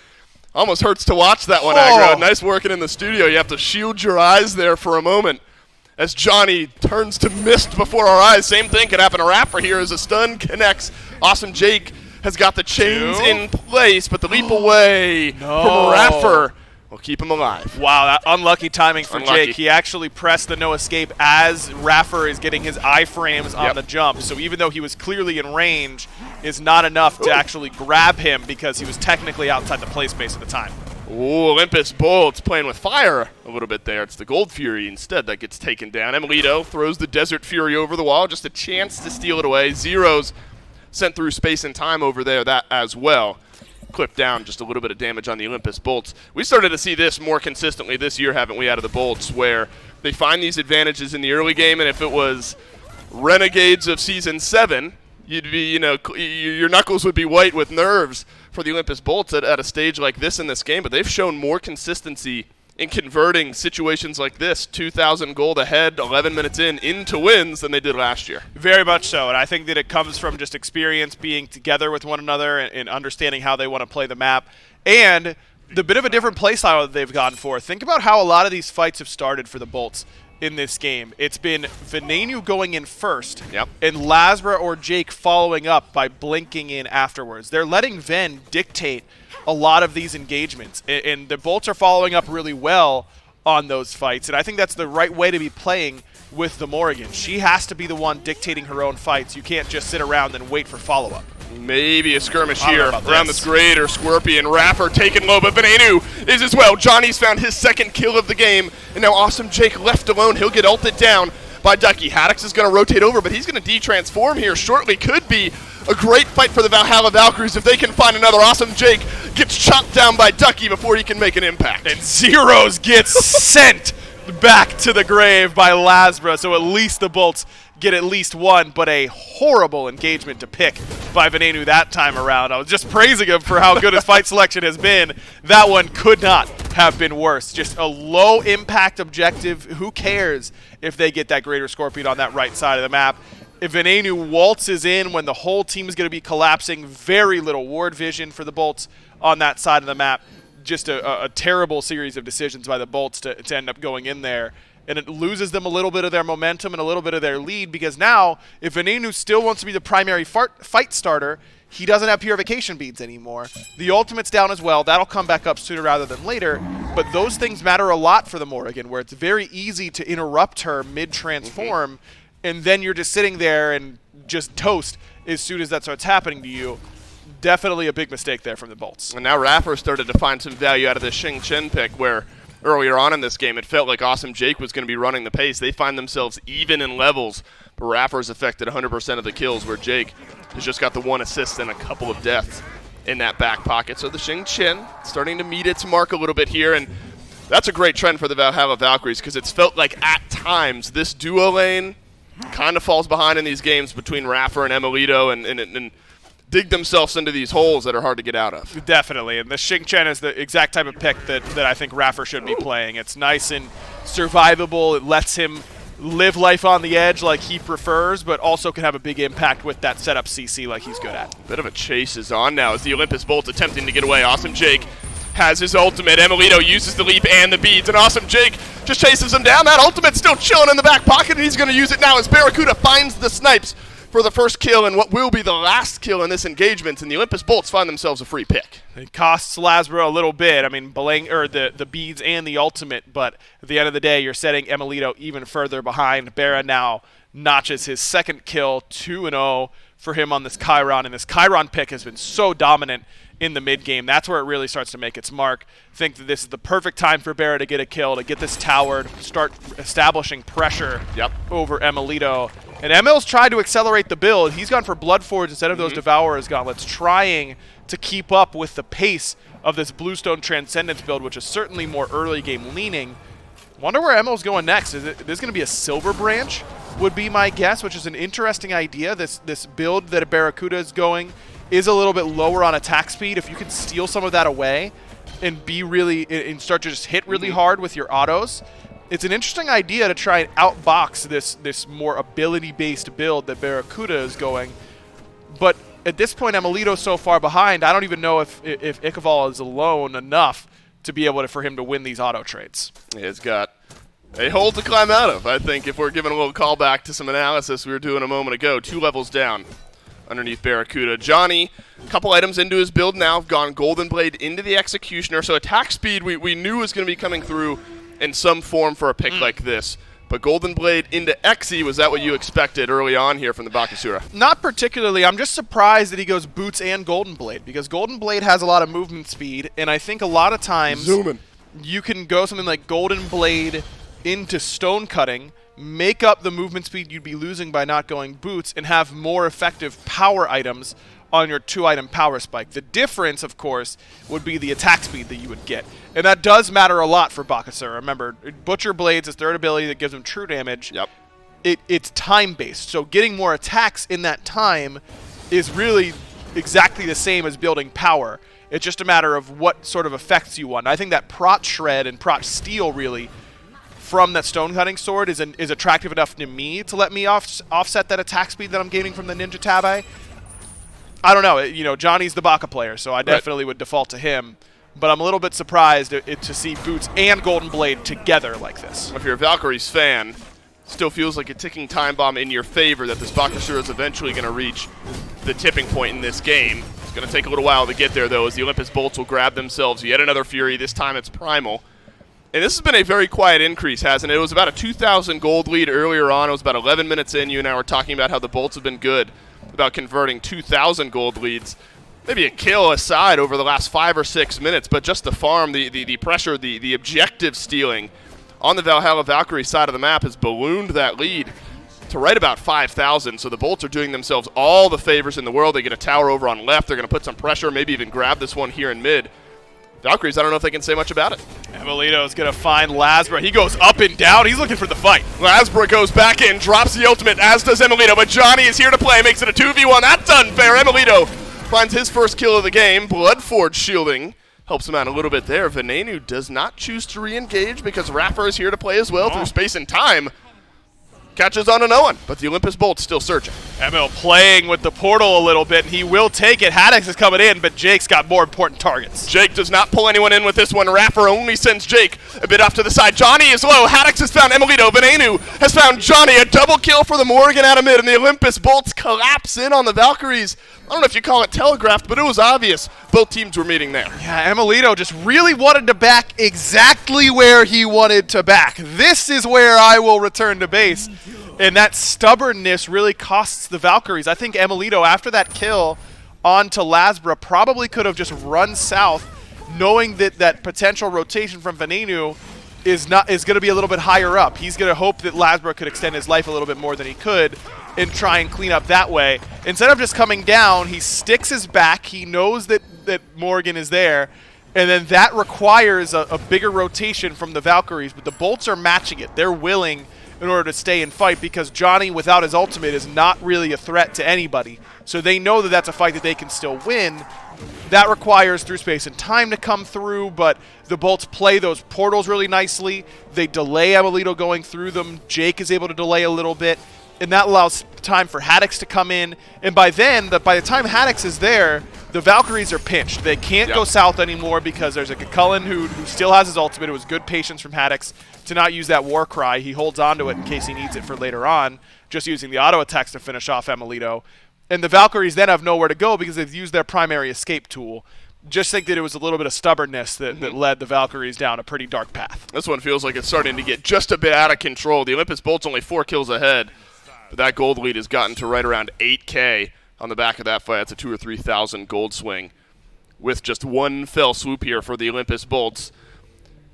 Speaker 4: Almost hurts to watch that one, Aggro. Nice working in the studio. You have to shield your eyes there for a moment as Johnny turns to mist before our eyes. Same thing could happen to Raffer here as a stun connects. Awesome Jake has got the chains in place, but the leap away from Raffer will keep him alive.
Speaker 5: Wow, that unlucky timing for Jake. He actually pressed the no escape as Raffer is getting his iframes on the jump. So even though he was clearly in range, is not enough to actually grab him because he was technically outside the play space at the time.
Speaker 4: Ooh, Olympus Bolts playing with fire a little bit there. It's the Gold Fury instead that gets taken down. Emilito throws the Desert Fury over the wall, just a chance to steal it away. Zeros sent through space and time over there, that as well. Clipped down just a little bit of damage on the Olympus Bolts. We started to see this more consistently this year, haven't we, out of the Bolts, where they find these advantages in the early game, and if it was Renegades of Season 7, you'd be, your knuckles would be white with nerves for the Olympus Bolts at a stage like this in this game, but they've shown more consistency in converting situations like this, 2,000 gold ahead, 11 minutes into wins than they did last year.
Speaker 5: Very much so, and I think that it comes from just experience, being together with one another and understanding how they want to play the map, and the bit of a different play style that they've gone for. Think about how a lot of these fights have started for the Bolts in this game. It's been Venenu going in first, and Lasbra or Jake following up by blinking in afterwards. They're letting Ven dictate a lot of these engagements, and the Bolts are following up really well on those fights, and I think that's the right way to be playing with the Morrigan. She has to be the one dictating her own fights. You can't just sit around and wait for follow-up.
Speaker 4: Maybe a skirmish here around this grade, or Scorpion. Rapper taken low, but Venenu is as well. Johnny's found his second kill of the game, and now Awesome Jake left alone. He'll get ulted down by Ducky. Haddix is going to rotate over, but he's going to de-transform here shortly. Could be a great fight for the Valhalla Valkyries if they can find another. Awesome Jake gets chopped down by Ducky before he can make an impact.
Speaker 5: And Zeros gets sent back to the grave by Lasbra, so at least the Bolts get at least one, but a horrible engagement to pick by Venenu that time around. I was just praising him for how good his fight selection has been. That one could not have been worse. Just a low impact objective. Who cares if they get that greater Scorpion on that right side of the map? If Venenu waltzes in when the whole team is going to be collapsing, very little ward vision for the Bolts on that side of the map. Just a terrible series of decisions by the Bolts to end up going in there. And it loses them a little bit of their momentum and a little bit of their lead, because now, if Venenu still wants to be the primary fight starter, he doesn't have Purification Beads anymore. The ultimate's down as well. That'll come back up sooner rather than later. But those things matter a lot for the Morrigan, where it's very easy to interrupt her mid-transform, and then you're just sitting there and just toast as soon as that starts happening to you. Definitely a big mistake there from the Bolts.
Speaker 4: And now Rapper started to find some value out of this Xing Chen pick, where earlier on in this game, it felt like Awesome Jake was going to be running the pace. They find themselves even in levels, but Rapper's affected 100% of the kills, where Jake has just got the one assist and a couple of deaths in that back pocket. So the Xing Chen starting to meet its mark a little bit here, and that's a great trend for the Valhalla Valkyries, because it's felt like at times this duo lane kind of falls behind in these games between Rapper and Emilito, and dig themselves into these holes that are hard to get out of.
Speaker 5: Definitely, and the Xing Chen is the exact type of pick that I think Raffer should be playing. It's nice and survivable. It lets him live life on the edge like he prefers, but also can have a big impact with that setup CC like he's good at.
Speaker 4: Bit of a chase is on now as the Olympus Bolts attempting to get away. Awesome Jake has his ultimate. Emilito uses the leap and the beads, and Awesome Jake just chases him down. That ultimate's still chilling in the back pocket, and he's going to use it now as Barracuda finds the snipes for the first kill and what will be the last kill in this engagement, and the Olympus Bolts find themselves a free pick.
Speaker 5: It costs Lasbra a little bit. I mean, the beads and the ultimate, but at the end of the day, you're setting Emilito even further behind. Barra now notches his second kill, 2-0 for him on this Chiron, and this Chiron pick has been so dominant in the mid game. That's where it really starts to make its mark. I think that this is the perfect time for Barra to get a kill, to get this towered, start establishing pressure over Emilito. And Emil's tried to accelerate the build. He's gone for Blood Forge instead of those Devourer's Gauntlets, trying to keep up with the pace of this Bluestone Transcendence build, which is certainly more early game leaning. Wonder where Emil's going next. Is this going to be a Silver Branch, would be my guess, which is an interesting idea. This build that a Barracuda is going is a little bit lower on attack speed. If you can steal some of that away and start to just hit really hard with your autos, it's an interesting idea to try and outbox this more ability-based build that Barracuda is going. But at this point, Emilito's so far behind, I don't even know if Ikaval is alone enough to be able for him to win these auto trades.
Speaker 4: He's got a hole to climb out of, I think, if we're giving a little callback to some analysis we were doing a moment ago. 2 levels down underneath Barracuda. Johnny, a couple items into his build now, have gone Golden Blade into the Executioner, so attack speed we knew was going to be coming through in some form for a pick like this. But Golden Blade into Exi, was that what you expected early on here from the Bakasura?
Speaker 5: Not particularly. I'm just surprised that he goes Boots and Golden Blade, because Golden Blade has a lot of movement speed, and I think a lot of times you can go something like Golden Blade into Stone Cutting, make up the movement speed you'd be losing by not going Boots, and have more effective power items on your 2-item power spike. The difference, of course, would be the attack speed that you would get. And that does matter a lot for Bakasura. Remember, Butcher Blade's his third ability that gives him true damage. It's time-based, so getting more attacks in that time is really exactly the same as building power. It's just a matter of what sort of effects you want. I think that Prot Shred and Prot Steel really from that stone cutting sword is attractive enough to me to let me offset that attack speed that I'm gaining from the Ninja Tabi. I don't know. You know, Johnny's the Baka player, so I definitely would default to him. But I'm a little bit surprised to see Boots and Golden Blade together like this.
Speaker 4: If you're a Valkyries fan, still feels like a ticking time bomb in your favor that this Bakasura is eventually going to reach the tipping point in this game. It's going to take a little while to get there, though, as the Olympus Bolts will grab themselves yet another Fury. This time it's Primal. And this has been a very quiet increase, hasn't it? It was about a 2,000 gold lead earlier on. It was about 11 minutes in. You and I were talking about how the Bolts have been good about converting 2,000 gold leads. Maybe a kill aside over the last 5 or 6 minutes, but just the farm, the pressure, the objective stealing on the Valhalla Valkyrie side of the map has ballooned that lead to right about 5,000. So the Bolts are doing themselves all the favors in the world. They get a tower over on left. They're going to put some pressure, maybe even grab this one here in mid. Valkyries, I don't know if they can say much about it.
Speaker 5: Emilito's going to find Lasbra. He goes up and down. He's looking for the fight.
Speaker 4: Lasbra goes back in, drops the ultimate, as does Emilito, but Johnny is here to play, makes it a 2v1. That's unfair. Emilito finds his first kill of the game. Bloodforge shielding helps him out a little bit there. Venenu does not choose to re-engage because Raffer is here to play as well through space and time. Catches on to no one, but the Olympus Bolt's still searching.
Speaker 5: Emil playing with the portal a little bit, and he will take it. Haddox is coming in, but Jake's got more important targets.
Speaker 4: Jake does not pull anyone in with this one. Raffer only sends Jake a bit off to the side. Johnny is low. Haddox has found Emilito. Venenu has found Johnny. A double kill for the Morgan out of mid, and the Olympus Bolts collapse in on the Valkyries. I don't know if you call it telegraphed, but it was obvious. Both teams were meeting there.
Speaker 5: Yeah, Emilito just really wanted to back exactly where he wanted to back. This is where I will return to base. And that stubbornness really costs the Valkyries. I think Emilito, after that kill onto Lasbra, probably could have just run south, knowing that that potential rotation from Venenu is going to be a little bit higher up. He's going to hope that Lasbra could extend his life a little bit more than he could and try and clean up that way. Instead of just coming down, he sticks his back. He knows that Morgan is there. And then that requires a bigger rotation from the Valkyries. But the Bolts are matching it. They're willing in order to stay and fight because Johnny, without his ultimate, is not really a threat to anybody. So they know that that's a fight that they can still win. That requires through space and time to come through, but the Bolts play those portals really nicely. They delay Emilito going through them. Jake is able to delay a little bit, and that allows time for Haddox to come in. And by then, by the time Haddox is there, the Valkyries are pinched. They can't go south anymore because there's a Cullen who still has his ultimate. It was good patience from Haddox to not use that war cry. He holds onto it in case he needs it for later on, just using the auto attacks to finish off Emilito. And the Valkyries then have nowhere to go because they've used their primary escape tool. Just think that it was a little bit of stubbornness that led the Valkyries down a pretty dark path.
Speaker 4: This one feels like it's starting to get just a bit out of control. The Olympus Bolt's only 4 kills ahead, but that gold lead has gotten to right around 8K on the back of that fight. That's a 2,000 or 3,000 gold swing with just one fell swoop here for the Olympus Bolts.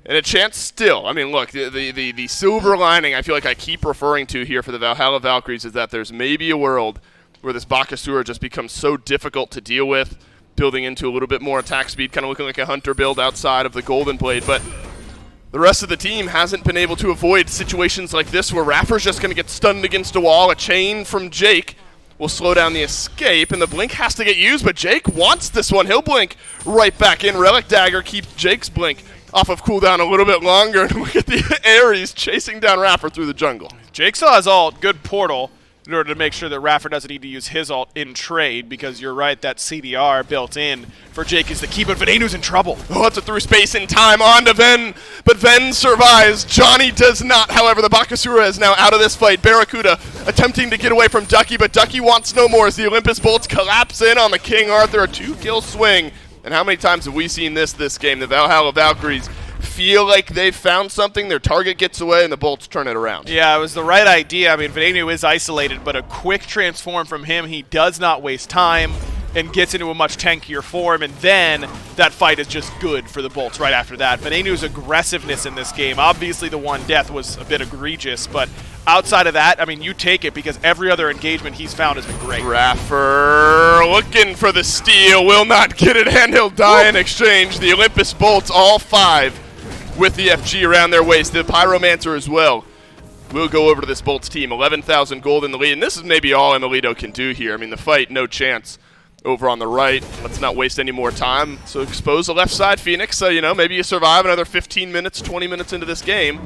Speaker 4: And a chance still. I mean, look, the silver lining I feel like I keep referring to here for the Valhalla Valkyries is that there's maybe a world where this Bakasura just becomes so difficult to deal with, building into a little bit more attack speed, kind of looking like a Hunter build outside of the Golden Blade. But the rest of the team hasn't been able to avoid situations like this where Raffer's just going to get stunned against a wall. A chain from Jake will slow down the escape, and the blink has to get used, but Jake wants this one. He'll blink right back in. Relic Dagger keeps Jake's blink off of cooldown a little bit longer, and look at the Ares chasing down Raffer through the jungle.
Speaker 5: Jake saw his ult, good portal, in order to make sure that Raffer doesn't need to use his ult in trade, because you're right, that CDR built in for Jake is the key, but Venenu's in trouble.
Speaker 4: Oh, it's a through space and time on to Ven, but Ven survives. Johnny does not, however. The Bakasura is now out of this fight. Barracuda attempting to get away from Ducky, but Ducky wants no more as the Olympus Bolts collapse in on the King Arthur, a 2-kill swing. And how many times have we seen this game? The Valhalla Valkyries feel like they've found something, their target gets away, and the Bolts turn it around.
Speaker 5: Yeah, it was the right idea. I mean, Venenu is isolated, but a quick transform from him. He does not waste time and gets into a much tankier form, and then that fight is just good for the Bolts right after that. Venenu's aggressiveness in this game, obviously the one death was a bit egregious, but outside of that, I mean, you take it because every other engagement he's found has been great.
Speaker 4: Raffer looking for the steal, will not get it, and he'll die in exchange. The Olympus Bolts, all 5 with the FG around their waist. The Pyromancer as well will go over to this Bolts team. 11,000 gold in the lead, and this is maybe all Emilito can do here. I mean, the fight, no chance over on the right. Let's not waste any more time. So expose the left side, Phoenix. So, you know, maybe you survive another 15 minutes, 20 minutes into this game.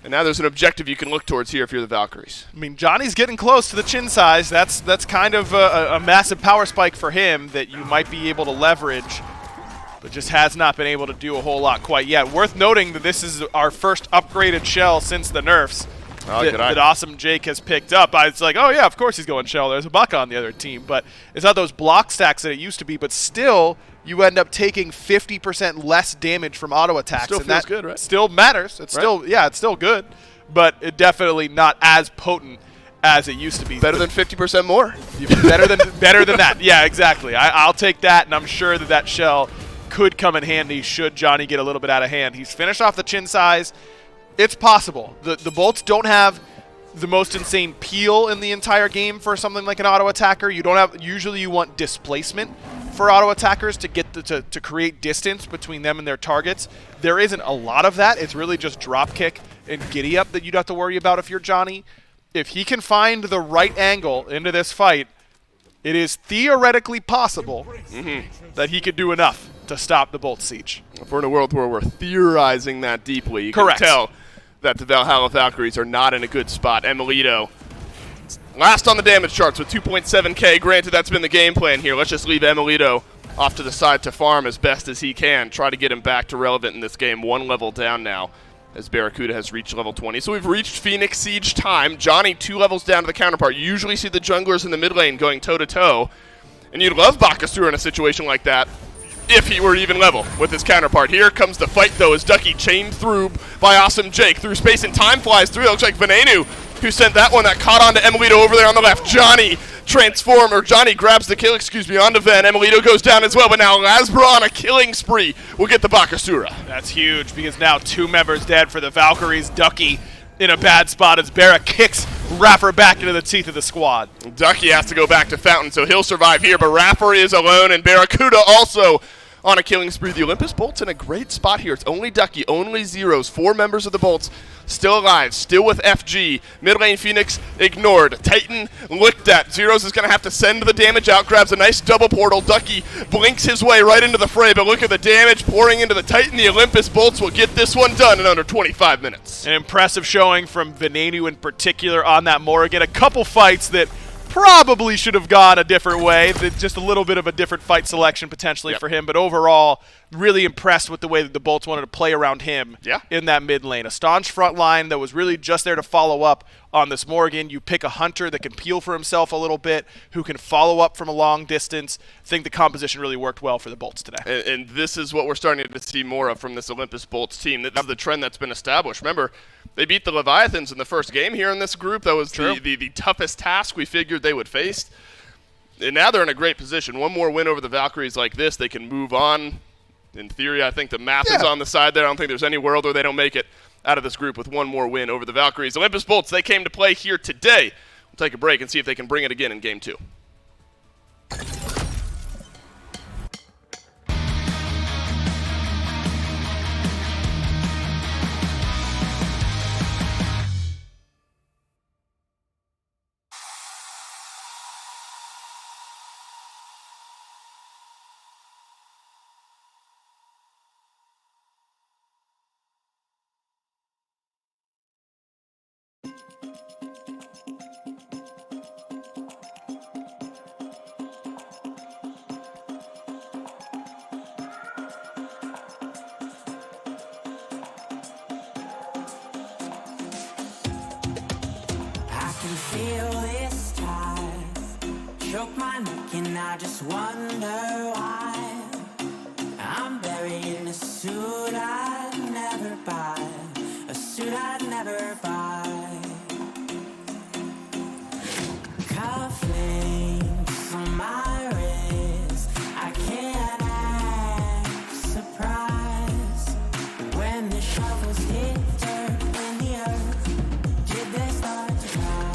Speaker 4: And now there's an objective you can look towards here if you're the Valkyries.
Speaker 5: I mean, Johnny's getting close to the chin size. That's kind of a massive power spike for him that you might be able to leverage, but just has not been able to do a whole lot quite yet. Worth noting that this is our first upgraded shell since the nerfs that Awesome Jake has picked up. It's like, oh yeah, of course he's going shell. There's a buck on the other team, but it's not those block stacks that it used to be, but still you end up taking 50% less damage from auto attacks.
Speaker 4: Still
Speaker 5: and
Speaker 4: feels
Speaker 5: that
Speaker 4: good, right?
Speaker 5: Still matters. It's still, yeah, it's still good, but it definitely not as potent as it used to be.
Speaker 4: Better than 50% more.
Speaker 5: better than that. Yeah, exactly. I'll take that, and I'm sure that shell could come in handy should Johnny get a little bit out of hand. He's finished off the chin size. It's possible. The bolts don't have the most insane peel in the entire game for something like an auto attacker. You don't have, usually you want displacement for auto attackers to get to create distance between them and their targets. There isn't a lot of that. It's really just drop kick and giddy up that you'd have to worry about if you're Johnny. If he can find the right angle into this fight, it is theoretically possible that he could do enough to stop the Bolt siege.
Speaker 4: If we're in a world where we're theorizing that deeply, you
Speaker 5: Correct.
Speaker 4: can tell that the Valhalla Valkyries are not in a good spot. Emilito, last on the damage charts with 2.7k. Granted, that's been the game plan here. Let's just leave Emilito off to the side to farm as best as he can. Try to get him back to relevant in this game. One level down now as Barracuda has reached level 20. So we've reached Phoenix Siege time. Johnny 2 levels down to the counterpart. You usually see the junglers in the mid lane going toe-to-toe. And you'd love Bakasura in a situation like that if he were even level with his counterpart. Here comes the fight, though, as Ducky chained through by Awesome Jake. Through space and time flies through. It looks like Venenu who sent that one that caught on to Emilito over there on the left. Johnny grabs the kill, onto Ven. Emilito goes down as well, but now Lasbra on a killing spree will get the Bakasura.
Speaker 5: That's huge because now 2 members dead for the Valkyries. Ducky in a bad spot as Barra kicks Raffer back into the teeth of the squad.
Speaker 4: Ducky has to go back to Fountain, so he'll survive here, but Raffer is alone, and Barracuda also on a killing spree. The Olympus Bolts in a great spot here. It's only Ducky, only zeros. 4 members of the Bolts still alive, still with FG. Mid lane Phoenix ignored. Titan looked at. Zeros is going to have to send the damage out, grabs a nice double portal. Ducky blinks his way right into the fray, but look at the damage pouring into the Titan. The Olympus Bolts will get this one done in under 25 minutes.
Speaker 5: An impressive showing from Venenu in particular on that Morrigan. A couple fights that probably should have gone a different way. Just a little bit of a different fight selection potentially for him, but overall, really impressed with the way that the Bolts wanted to play around him in that mid lane. A staunch front line that was really just there to follow up on this Morrigan. You pick a hunter that can peel for himself a little bit, who can follow up from a long distance. I think the composition really worked well for the Bolts today.
Speaker 4: And this is what we're starting to see more of from this Olympus Bolts team. That's the trend that's been established. Remember, they beat the Leviathans in the first game here in this group. That was the toughest task we figured they would face. And now they're in a great position. One more win over the Valkyries like this, they can move on. In theory, I think the math is on the side there. I don't think there's any world where they don't make it out of this group with one more win over the Valkyries. Olympus Bolts, they came to play here today. We'll take a break and see if they can bring it again in Game 2.
Speaker 6: Feel this tide choke my neck and I just wonder why I'm buried in a suit I'd never buy, a suit I'd never buy. Cufflinks on my wrist, I can't act surprised when the shovels hit dirt in the earth. Did they start to cry?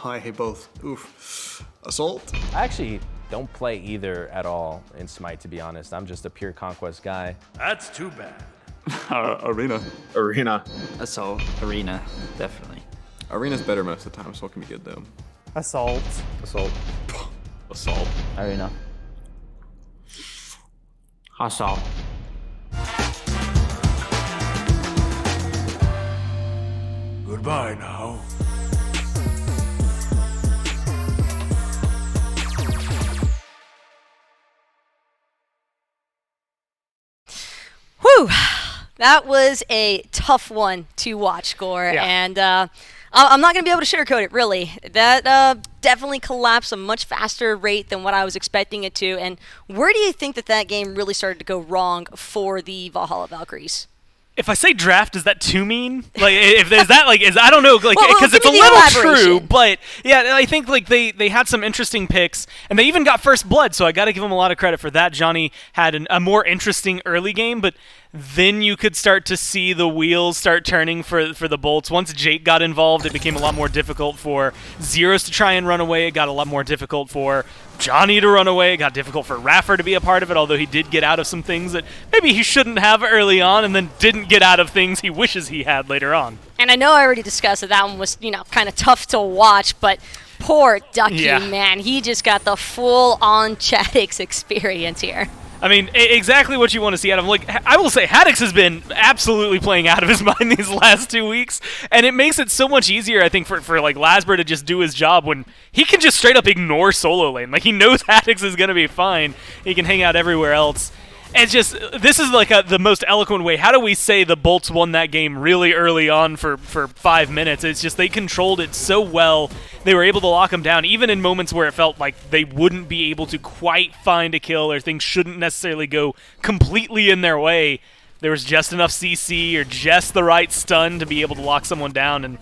Speaker 7: I hate both. Oof. Assault?
Speaker 8: I actually don't play either at all in SMITE, to be honest. I'm just a pure Conquest guy.
Speaker 9: That's too bad.
Speaker 10: Arena.
Speaker 11: Arena.
Speaker 12: Assault. Arena. Definitely.
Speaker 10: Arena's better most of the time. Assault can be good though.
Speaker 13: Assault.
Speaker 7: Assault.
Speaker 10: Assault.
Speaker 12: Arena. Assault.
Speaker 9: Goodbye now.
Speaker 1: Whew. That was a tough one to watch, Score.
Speaker 2: Yeah.
Speaker 1: And I'm not going to be able to sugarcoat it, really. That definitely collapsed a much faster rate than what I was expecting it to. And where do you think that game really started to go wrong for the Valhalla Valkyries?
Speaker 2: If I say draft, is that too mean? Like, if there's that, like, I don't know, like,
Speaker 1: Well,
Speaker 2: because it's a
Speaker 1: give me the
Speaker 2: little true,
Speaker 1: elaboration.
Speaker 2: but yeah, I think like they had some interesting picks, and they even got first blood, so I got to give them a lot of credit for that. Johnny had a more interesting early game, but then you could start to see the wheels start turning for the Bolts. Once Jake got involved, it became a lot more difficult for Zeros to try and run away. It got a lot more difficult for Johnny to run away. It got difficult for Raffer to be a part of it, although he did get out of some things that maybe he shouldn't have early on, and then didn't get out of things he wishes he had later on.
Speaker 1: And I know I already discussed that one was, kind of tough to watch, but poor Ducky, man. He just got the full-on Chadix experience here.
Speaker 2: I mean, exactly what you want to see out of him. Like, I will say, Haddix has been absolutely playing out of his mind these last 2 weeks, and it makes it so much easier, I think, for like Lasber to just do his job when he can just straight up ignore solo lane. Like, he knows Haddix is going to be fine. He can hang out everywhere else. It's just, this is like the most eloquent way. How do we say the Bolts won that game really early on for 5 minutes? It's just they controlled it so well. They were able to lock him down, even in moments where it felt like they wouldn't be able to quite find a kill or things shouldn't necessarily go completely in their way. There was just enough CC or just the right stun to be able to lock someone down, and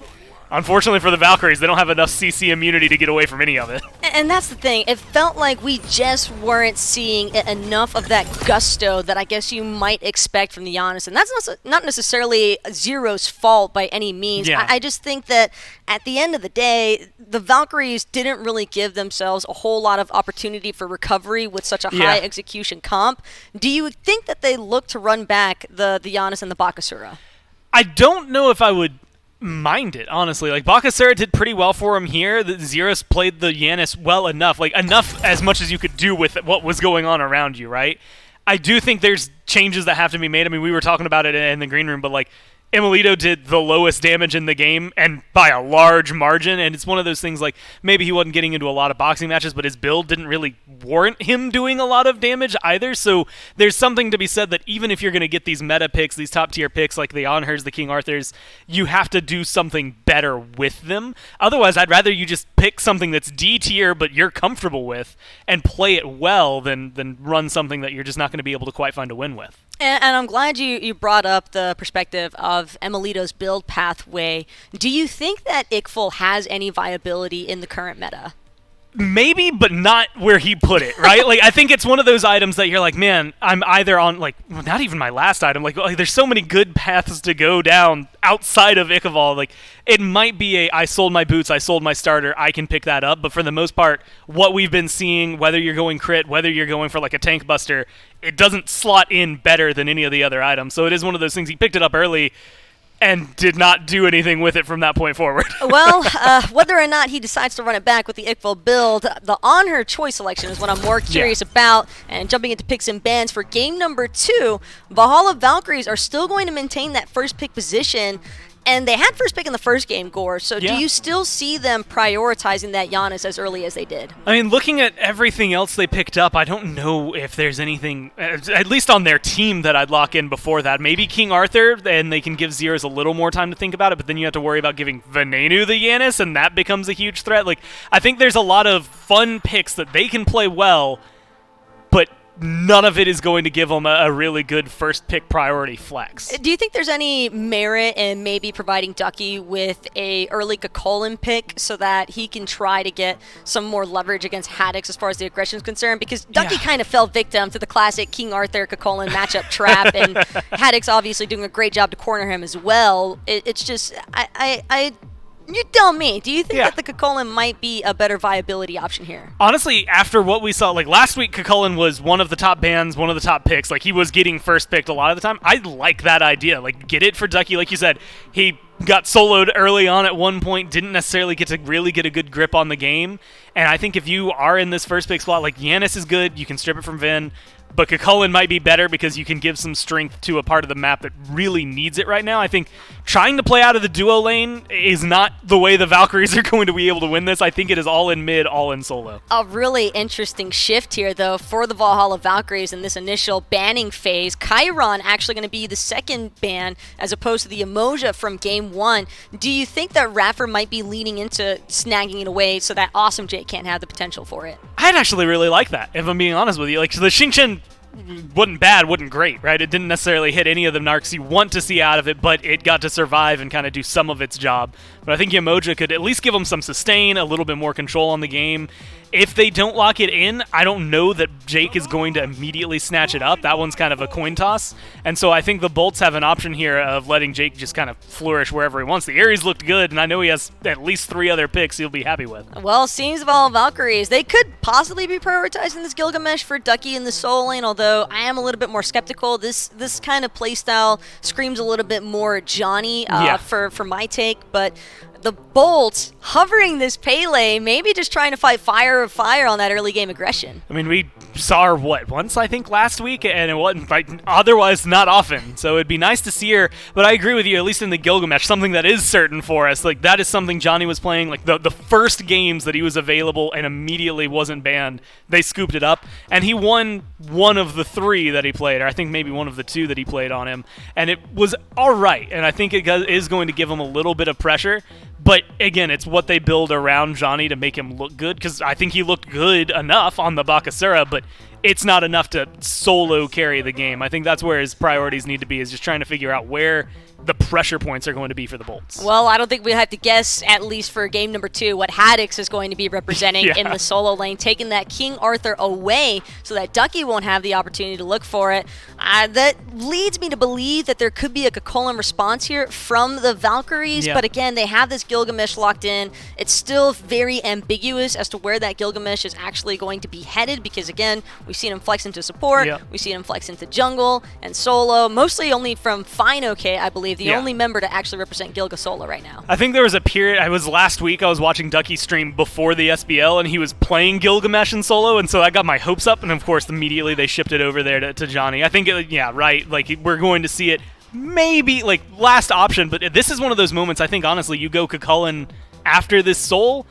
Speaker 2: unfortunately for the Valkyries, they don't have enough CC immunity to get away from any of it.
Speaker 1: And that's the thing. It felt like we just weren't seeing enough of that gusto that I guess you might expect from the Giannis. And that's not necessarily Zero's fault by any means.
Speaker 2: Yeah.
Speaker 1: I just think that at the end of the day, the Valkyries didn't really give themselves a whole lot of opportunity for recovery with such a high execution comp. Do you think that they look to run back the Giannis and the Bakasura?
Speaker 2: I don't know if I would mind it, honestly. Like, Bakasura did pretty well for him here. The Zeros played the Yanis well enough. Like, enough as much as you could do with what was going on around you, right? I do think there's changes that have to be made. I mean, we were talking about it in the green room, but, like, Emilito did the lowest damage in the game, and by a large margin, and it's one of those things like maybe he wasn't getting into a lot of boxing matches, but his build didn't really warrant him doing a lot of damage either, so there's something to be said that even if you're going to get these meta picks, these top-tier picks like the Onhers, the King Arthurs, you have to do something better with them. Otherwise, I'd rather you just pick something that's D-tier but you're comfortable with and play it well than run something that you're just not going to be able to quite find a win with.
Speaker 1: And I'm glad you brought up the perspective of Emilito's build pathway. Do you think that Ickful has any viability in the current meta?
Speaker 2: Maybe, but not where he put it, right? Like, I think it's one of those items that you're like, man, I'm either on, like, not even my last item. Like there's so many good paths to go down outside of Ichabod. Like, it might be I sold my boots, I sold my starter, I can pick that up. But for the most part, what we've been seeing, whether you're going crit, whether you're going for, like, a tank buster, it doesn't slot in better than any of the other items. So it is one of those things. He picked it up early and did not do anything with it from that point forward.
Speaker 1: Well, whether or not he decides to run it back with the Ickful build, the on-her choice selection is what I'm more curious about. And jumping into picks and bans for game number 2, Valhalla Valkyries are still going to maintain that first pick position. And they had first pick in the first game, Gore, so do you still see them prioritizing that Giannis as early as they did?
Speaker 2: I mean, looking at everything else they picked up, I don't know if there's anything, at least on their team, that I'd lock in before that. Maybe King Arthur, and they can give Zeros a little more time to think about it, but then you have to worry about giving Venenu the Yanis, and that becomes a huge threat. Like, I think there's a lot of fun picks that they can play well, but none of it is going to give them a really good first pick priority flex.
Speaker 1: Do you think there's any merit in maybe providing Ducky with a early Kakolin pick so that he can try to get some more leverage against Haddix as far as the aggression is concerned? Because Ducky kind of fell victim to the classic King Arthur Kakolin matchup trap, and Haddix obviously doing a great job to corner him as well. It's just I'm You tell me. Do you think that the Cucullin might be a better viability option here?
Speaker 2: Honestly, after what we saw, like last week, Cucullin was one of the top bans, one of the top picks. Like, he was getting first picked a lot of the time. I like that idea. Like, get it for Ducky. Like you said, he got soloed early on at one point, didn't necessarily get to really get a good grip on the game. And I think if you are in this first pick spot, like, Yanis is good. You can strip it from Vin. But Cucullin might be better because you can give some strength to a part of the map that really needs it right now. I think trying to play out of the duo lane is not the way the Valkyries are going to be able to win this. I think it is all in mid, all in solo.
Speaker 1: A really interesting shift here, though, for the Valhalla Valkyries in this initial banning phase. Chiron actually going to be the second ban as opposed to the Emoja from Game 1. Do you think that Raffer might be leaning into snagging it away so that Awesome Jake can't have the potential for it?
Speaker 2: I'd actually really like that, if I'm being honest with you. Like, the Xingqian wasn't bad, wasn't great, right? It didn't necessarily hit any of the narcs you want to see out of it, but it got to survive and kind of do some of its job. But I think Yamoja could at least give them some sustain, a little bit more control on the game. If they don't lock it in, I don't know that Jake is going to immediately snatch it up. That one's kind of a coin toss. And so I think the Bolts have an option here of letting Jake just kind of flourish wherever he wants. The Ares looked good, and I know he has at least 3 other picks he'll be happy with.
Speaker 1: Well, seems of all Valkyries, they could possibly be prioritizing this Gilgamesh for Ducky in the Soul Lane, although I am a little bit more skeptical. This kind of playstyle screams a little bit more Johnny for my take, but the Bolts hovering this Pele, maybe just trying to fight fire of fire on that early game aggression.
Speaker 2: I mean, we saw her, once, I think, last week, and it wasn't, otherwise not often. So it'd be nice to see her, but I agree with you, at least in the Gilgamesh, something that is certain for us. Like, that is something Johnny was playing, like, the first games that he was available and immediately wasn't banned, they scooped it up, and he won one of the 3 that he played, or I think maybe one of the 2 that he played on him, and it was all right, and I think it is going to give him a little bit of pressure. But, again, it's what they build around Johnny to make him look good, because I think he looked good enough on the Bakasura, but it's not enough to solo carry the game. I think that's where his priorities need to be, is just trying to figure out where the pressure points are going to be for the Bolts.
Speaker 1: Well, I don't think we have to guess, at least for game number 2, what Haddix is going to be representing in the solo lane, taking that King Arthur away so that Ducky won't have the opportunity to look for it. That leads me to believe that there could be a Cucullin response here from the Valkyries, but again, they have this Gilgamesh locked in. It's still very ambiguous as to where that Gilgamesh is actually going to be headed, because again, we've seen him flex into support, we've seen him flex into jungle and solo, mostly only from Fine OK, I believe, the only member to actually represent Gilga solo right now.
Speaker 2: I think there was a period, last week, I was watching Ducky stream before the SBL, and he was playing Gilgamesh in solo, and so I got my hopes up, and of course, immediately they shipped it over there to Johnny. I think, like, we're going to see it maybe, like, last option, but this is one of those moments, I think, honestly, you go Cucullin after this soul,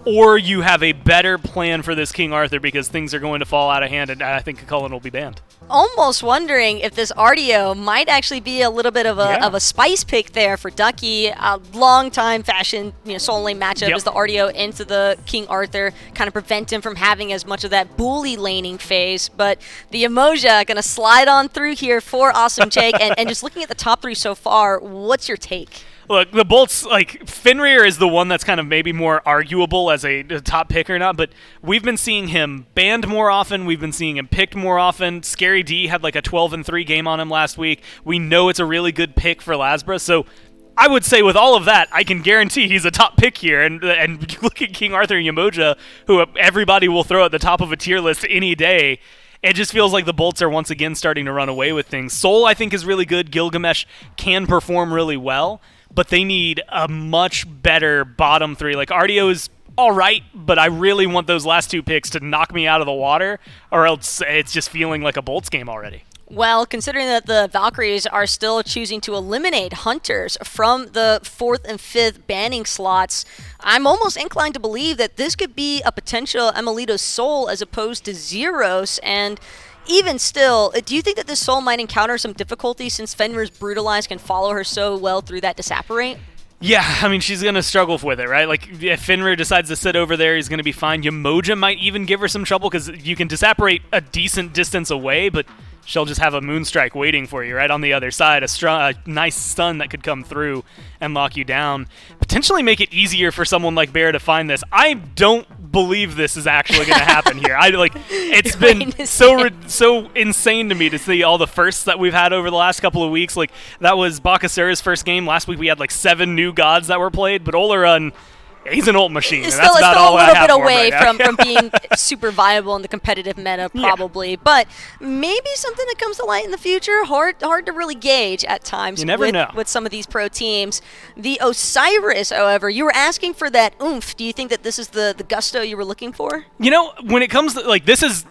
Speaker 2: or you have a better plan for this King Arthur, because things are going to fall out of hand, and I think Cucullin will be banned.
Speaker 1: Almost wondering if this RDO might actually be a little bit of a spice pick there for Ducky. A long time fashion, solo lane matchup is the RDO into the King Arthur, kind of prevent him from having as much of that bully laning phase. But the Emoja gonna slide on through here for Awesome Jake, and just looking at the top 3 so far, what's your take?
Speaker 2: Look, the Bolts, like, Fenrir is the one that's kind of maybe more arguable as a top pick or not, but we've been seeing him banned more often. We've been seeing him picked more often. Scary D had like a 12-3 game on him last week. We know it's a really good pick for Lasbra, so I would say with all of that, I can guarantee he's a top pick here. And look at King Arthur and Yamoja, who everybody will throw at the top of a tier list any day. It just feels like the Bolts are once again starting to run away with things. Soul, I think, is really good. Gilgamesh can perform really well, but they need a much better bottom 3. Like, RDO is all right, but I really want those last 2 picks to knock me out of the water, or else it's just feeling like a Bolts game already.
Speaker 1: Well, considering that the Valkyries are still choosing to eliminate Hunters from the 4th and 5th banning slots, I'm almost inclined to believe that this could be a potential Emilito's Soul as opposed to Zeros. And even still, do you think that this Soul might encounter some difficulty since Fenrir's Brutalize can follow her so well through that Disapparate?
Speaker 2: Yeah, I mean, she's going to struggle with it, right? Like, if Fenrir decides to sit over there, he's going to be fine. Yamoja might even give her some trouble because you can Disapparate a decent distance away, but she'll just have a Moonstrike waiting for you right on the other side, a nice stun that could come through and lock you down. Potentially make it easier for someone like Bear to find this. I don't believe this is actually going to happen here. It's been so insane to me to see all the firsts that we've had over the last couple of weeks. Like, that was Bakasura's first game. Last week we had like 7 new gods that were played, but Olorun, he's an old machine.
Speaker 1: It's
Speaker 2: and that's
Speaker 1: still
Speaker 2: about
Speaker 1: a
Speaker 2: all I
Speaker 1: little
Speaker 2: have
Speaker 1: bit
Speaker 2: for him
Speaker 1: away
Speaker 2: right now.
Speaker 1: from being super viable in the competitive meta, probably. But maybe something that comes to light in the future. Hard to really gauge at times.
Speaker 2: You never know.
Speaker 1: With some of these pro teams. The Osiris, however, you were asking for that oomph. Do you think that this is the gusto you were looking for?
Speaker 2: You know, when it comes to, like, this is,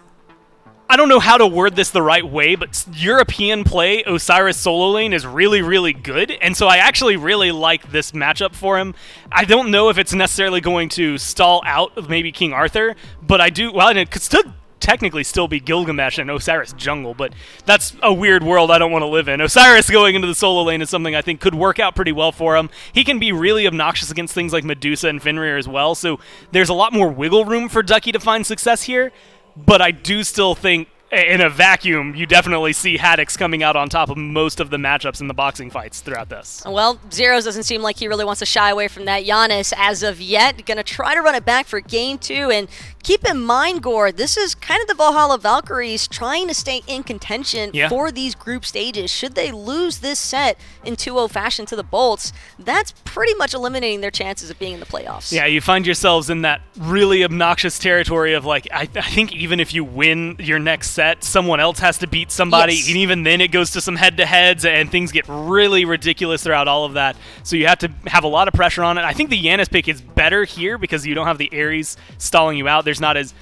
Speaker 2: I don't know how to word this the right way, but European play, Osiris solo lane is really, really good, and so I actually really like this matchup for him. I don't know if it's necessarily going to stall out of maybe King Arthur, but I do, well, and it could still technically still be Gilgamesh and Osiris jungle, but that's a weird world I don't want to live in. Osiris going into the solo lane is something I think could work out pretty well for him. He can be really obnoxious against things like Medusa and Fenrir as well, so there's a lot more wiggle room for Ducky to find success here. But I do still think, in a vacuum, you definitely see Haddix coming out on top of most of the matchups in the boxing fights throughout this.
Speaker 1: Well, Zeros doesn't seem like he really wants to shy away from that Giannis as of yet. Going to try to run it back for game 2. And keep in mind, Gore, this is kind of the Valhalla Valkyries trying to stay in contention for these group stages. Should they lose this set in 2-0 fashion to the Bolts, that's pretty much eliminating their chances of being in the playoffs.
Speaker 2: Yeah, you find yourselves in that really obnoxious territory of, like, I think even if you win your next set, someone else has to beat somebody, and even then it goes to some head-to-heads, and things get really ridiculous throughout all of that. So you have to have a lot of pressure on it. I think the Giannis pick is better here because you don't have the Ares stalling you out. There's not as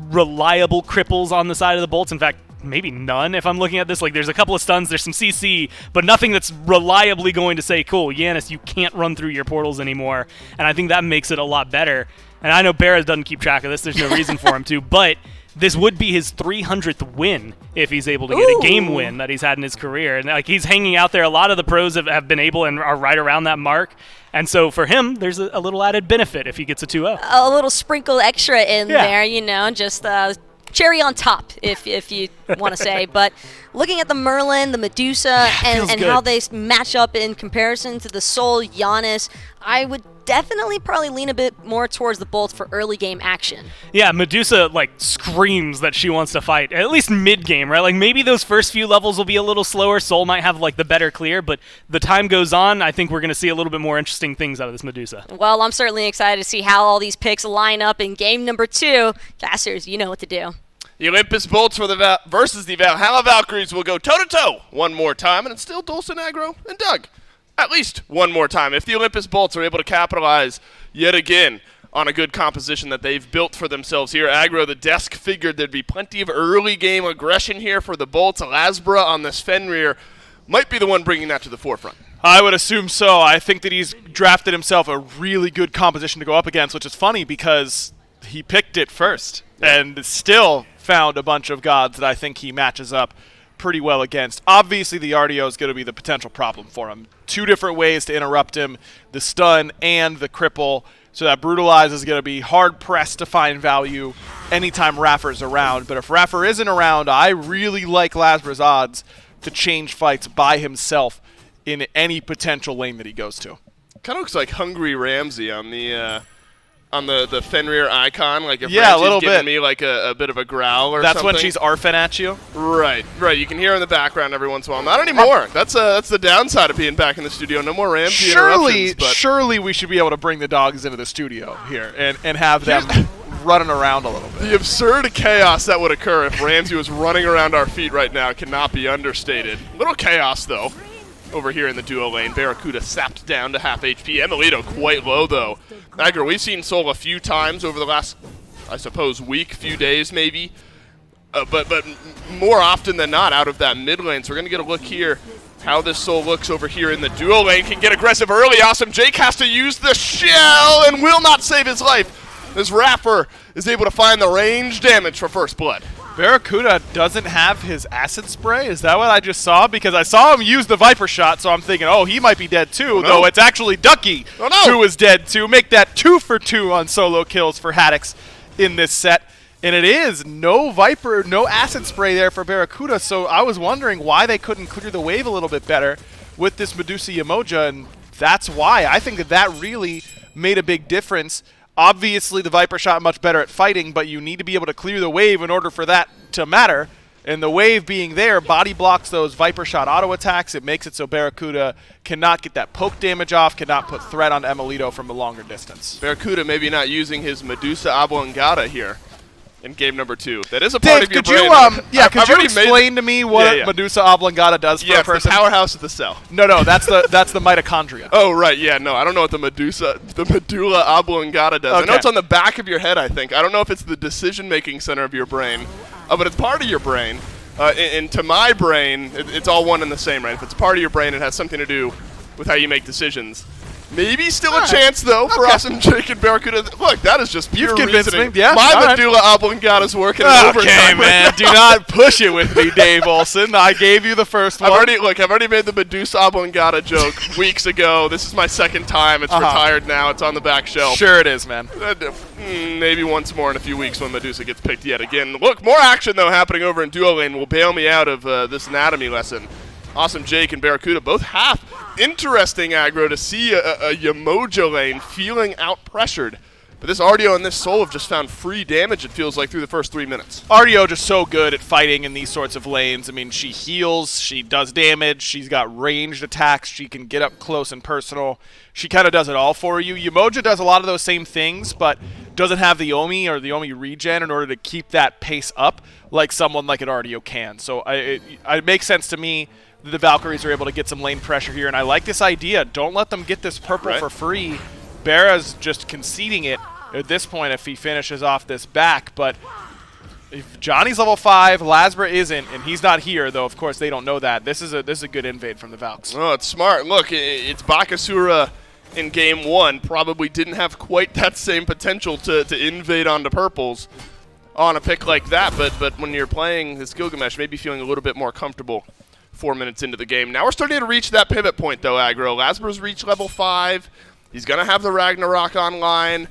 Speaker 2: reliable cripples on the side of the Bolts. In fact, maybe none if I'm looking at this. Like, there's a couple of stuns, there's some CC, but nothing that's reliably going to say, cool, Giannis, you can't run through your portals anymore. And I think that makes it a lot better. And I know Barra doesn't keep track of this. There's no reason for him to, but this would be his 300th win if he's able to get a game win that he's had in his career. And like, he's hanging out there. A lot of the pros have been able and are right around that mark. And so for him, there's a little added benefit if he gets a 2-0.
Speaker 1: A little sprinkle extra in there, you know, just cherry on top, if you want to say. But looking at the Merlin, the Medusa, and how they match up in comparison to the Soul Giannis, I would definitely probably lean a bit more towards the Bolts for early game action.
Speaker 2: Yeah, Medusa like screams that she wants to fight, at least mid-game, right? Like, maybe those first few levels will be a little slower. Soul might have like the better clear, but the time goes on, I think we're going to see a little bit more interesting things out of this Medusa.
Speaker 1: Well, I'm certainly excited to see how all these picks line up in game number 2. Casters, you know what to do.
Speaker 4: The Olympus Bolts versus the Valhalla Valkyries will go toe-to-toe one more time, and it's still Dulcin, Aggro, and Doug. At least one more time. If the Olympus Bolts are able to capitalize yet again on a good composition that they've built for themselves here, Aggro, the desk figured there'd be plenty of early game aggression here for the Bolts. Lasbra on this Fenrir might be the one bringing that to the forefront.
Speaker 5: I would assume so. I think that he's drafted himself a really good composition to go up against, which is funny because he picked it first and still found a bunch of gods that I think he matches up pretty well against. Obviously, the RDO is going to be the potential problem for him. 2 different ways to interrupt him, the stun and the cripple. So that Brutalize is going to be hard-pressed to find value anytime Raffer's around. But if Raffer isn't around, I really like Lasbra's odds to change fights by himself in any potential lane that he goes to.
Speaker 4: Kind of looks like Hungry Ramsey on the Fenrir icon. Like, if
Speaker 5: a
Speaker 4: Ramsey's
Speaker 5: little
Speaker 4: giving
Speaker 5: bit.
Speaker 4: me like a bit of a growl or
Speaker 5: That's
Speaker 4: something.
Speaker 5: when she's arfing at you.
Speaker 4: Right. You can hear her in the background every once in a while. Not anymore. That's the downside of being back in the studio. No more Ramsey interruptions. But
Speaker 5: Surely we should be able to bring the dogs into the studio here and have them running around a little bit.
Speaker 4: The absurd chaos that would occur if Ramsey was running around our feet right now cannot be understated. Little chaos, though, over here in the duo lane. Barracuda sapped down to half HP. Emilito quite low, though. Aggro, we've seen Soul a few times over the last, I suppose, week, few days maybe. But more often than not out of that mid lane. So we're going to get a look here how this Soul looks over here in the duo lane. Can get aggressive early. Awesome Jake has to use the shell and will not save his life. This Raffer is able to find the range damage for first blood.
Speaker 5: Barracuda doesn't have his acid spray? Is that what I just saw? Because I saw him use the Viper shot, so I'm thinking, oh, he might be dead too, though it's actually Ducky who is dead too. Make that 2 for 2 on solo kills for Haddix in this set. And it is no Viper, no acid spray there for Barracuda, so I was wondering why they couldn't clear the wave a little bit better with this Medusa Yemoja, and that's why. I think that really made a big difference. obviously the Viper shot much better at fighting, but you need to be able to clear the wave in order for that to matter. And the wave being there body blocks those Viper shot auto attacks. It makes it so Barracuda cannot get that poke damage off, cannot put threat on Emilito from a longer distance.
Speaker 4: Barracuda maybe not using his Medusa Oblongata here in game number 2. That is a part
Speaker 5: Dave,
Speaker 4: of your
Speaker 5: could
Speaker 4: brain.
Speaker 5: you, could you explain to me what Medusa Oblongata does for a person?
Speaker 4: It's the powerhouse of the cell.
Speaker 5: No, that's the mitochondria.
Speaker 4: Oh, right, yeah, no, I don't know what the medulla oblongata does. I know it's on the back of your head, I think. I don't know if it's the decision-making center of your brain, but it's part of your brain. And to my brain, it's all one and the same, right? If it's part of your brain, it has something to do with how you make decisions. Maybe still a chance, though, for Awesome Jake and Barracuda. Look, that is just pure reasoning.
Speaker 5: Me. Yeah,
Speaker 4: my medulla oblongata's working overtime.
Speaker 5: Okay, man. Do not push it with me, Dave Olson. I gave you the first one.
Speaker 4: I've already made the Medusa oblongata joke weeks ago. This is my second time. It's retired now. It's on the back shelf.
Speaker 5: Sure it is, man.
Speaker 4: Maybe once more in a few weeks when Medusa gets picked yet again. Look, more action, though, happening over in Duo Lane will bail me out of this anatomy lesson. Awesome Jake and Barracuda both half. Interesting aggro to see a Yamoja lane feeling out-pressured. But this Ardio and this Soul have just found free damage, it feels like, through the first 3 minutes.
Speaker 5: Ardio just so good at fighting in these sorts of lanes. I mean, she heals, she does damage, she's got ranged attacks, she can get up close and personal. She kind of does it all for you. Yamoja does a lot of those same things, but doesn't have the Omi or the Omi regen in order to keep that pace up like someone like an Ardio can. So it makes sense to me. The Valkyries are able to get some lane pressure here, and I like this idea. Don't let them get this purple for free. Barra's just conceding it at this point if he finishes off this back, but if Johnny's level 5, Lasbra isn't, and he's not here, though of course they don't know that. This is a good invade from the Valks.
Speaker 4: Oh, it's smart. Look, it's Bakasura in game 1. Probably didn't have quite that same potential to invade onto purples on a pick like that, but when you're playing this Gilgamesh, maybe feeling a little bit more comfortable 4 minutes into the game. Now we're starting to reach that pivot point, though, Aggro. Lasbra's reached level 5. He's going to have the Ragnarok online.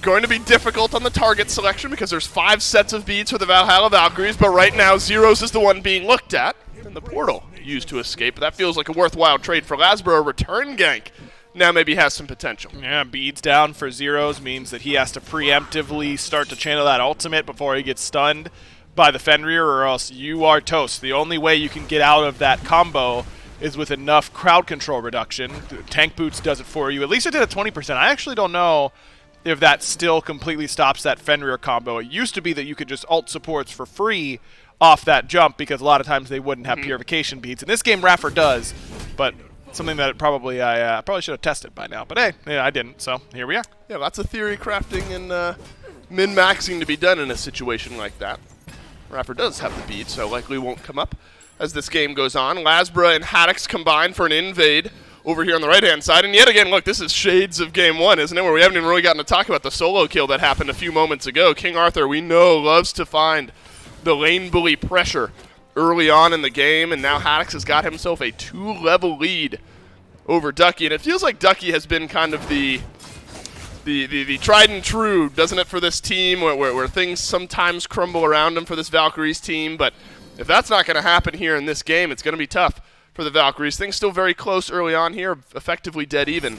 Speaker 4: Going to be difficult on the target selection because there's 5 sets of beads for the Valhalla Valkyries, but right now Zeros is the one being looked at. And the portal used to escape. But that feels like a worthwhile trade for Lasbra. A return gank now maybe has some potential.
Speaker 5: Yeah, beads down for Zeros means that he has to preemptively start to channel that ultimate before he gets stunned by the Fenrir, or else you are toast. The only way you can get out of that combo is with enough crowd control reduction. Tank Boots does it for you. At least it did at 20%. I actually don't know if that still completely stops that Fenrir combo. It used to be that you could just ult supports for free off that jump because a lot of times they wouldn't have purification beads. In this game, Raffer does, but something that I probably should have tested by now. But hey, yeah, I didn't, so here we are.
Speaker 4: Yeah, lots of theory crafting and min-maxing to be done in a situation like that. Raffer does have the bead, so likely won't come up as this game goes on. Lasbra and Haddix combine for an invade over here on the right-hand side. And yet again, look, this is shades of game 1, isn't it? Where we haven't even really gotten to talk about the solo kill that happened a few moments ago. King Arthur, we know, loves to find the lane bully pressure early on in the game, and now Haddix has got himself a 2-level lead over Ducky. And it feels like Ducky has been kind of the tried and true, doesn't it, for this team, where things sometimes crumble around him for this Valkyries team. But if that's not going to happen here in this game, it's going to be tough for the Valkyries. Things still very close early on here, effectively dead even.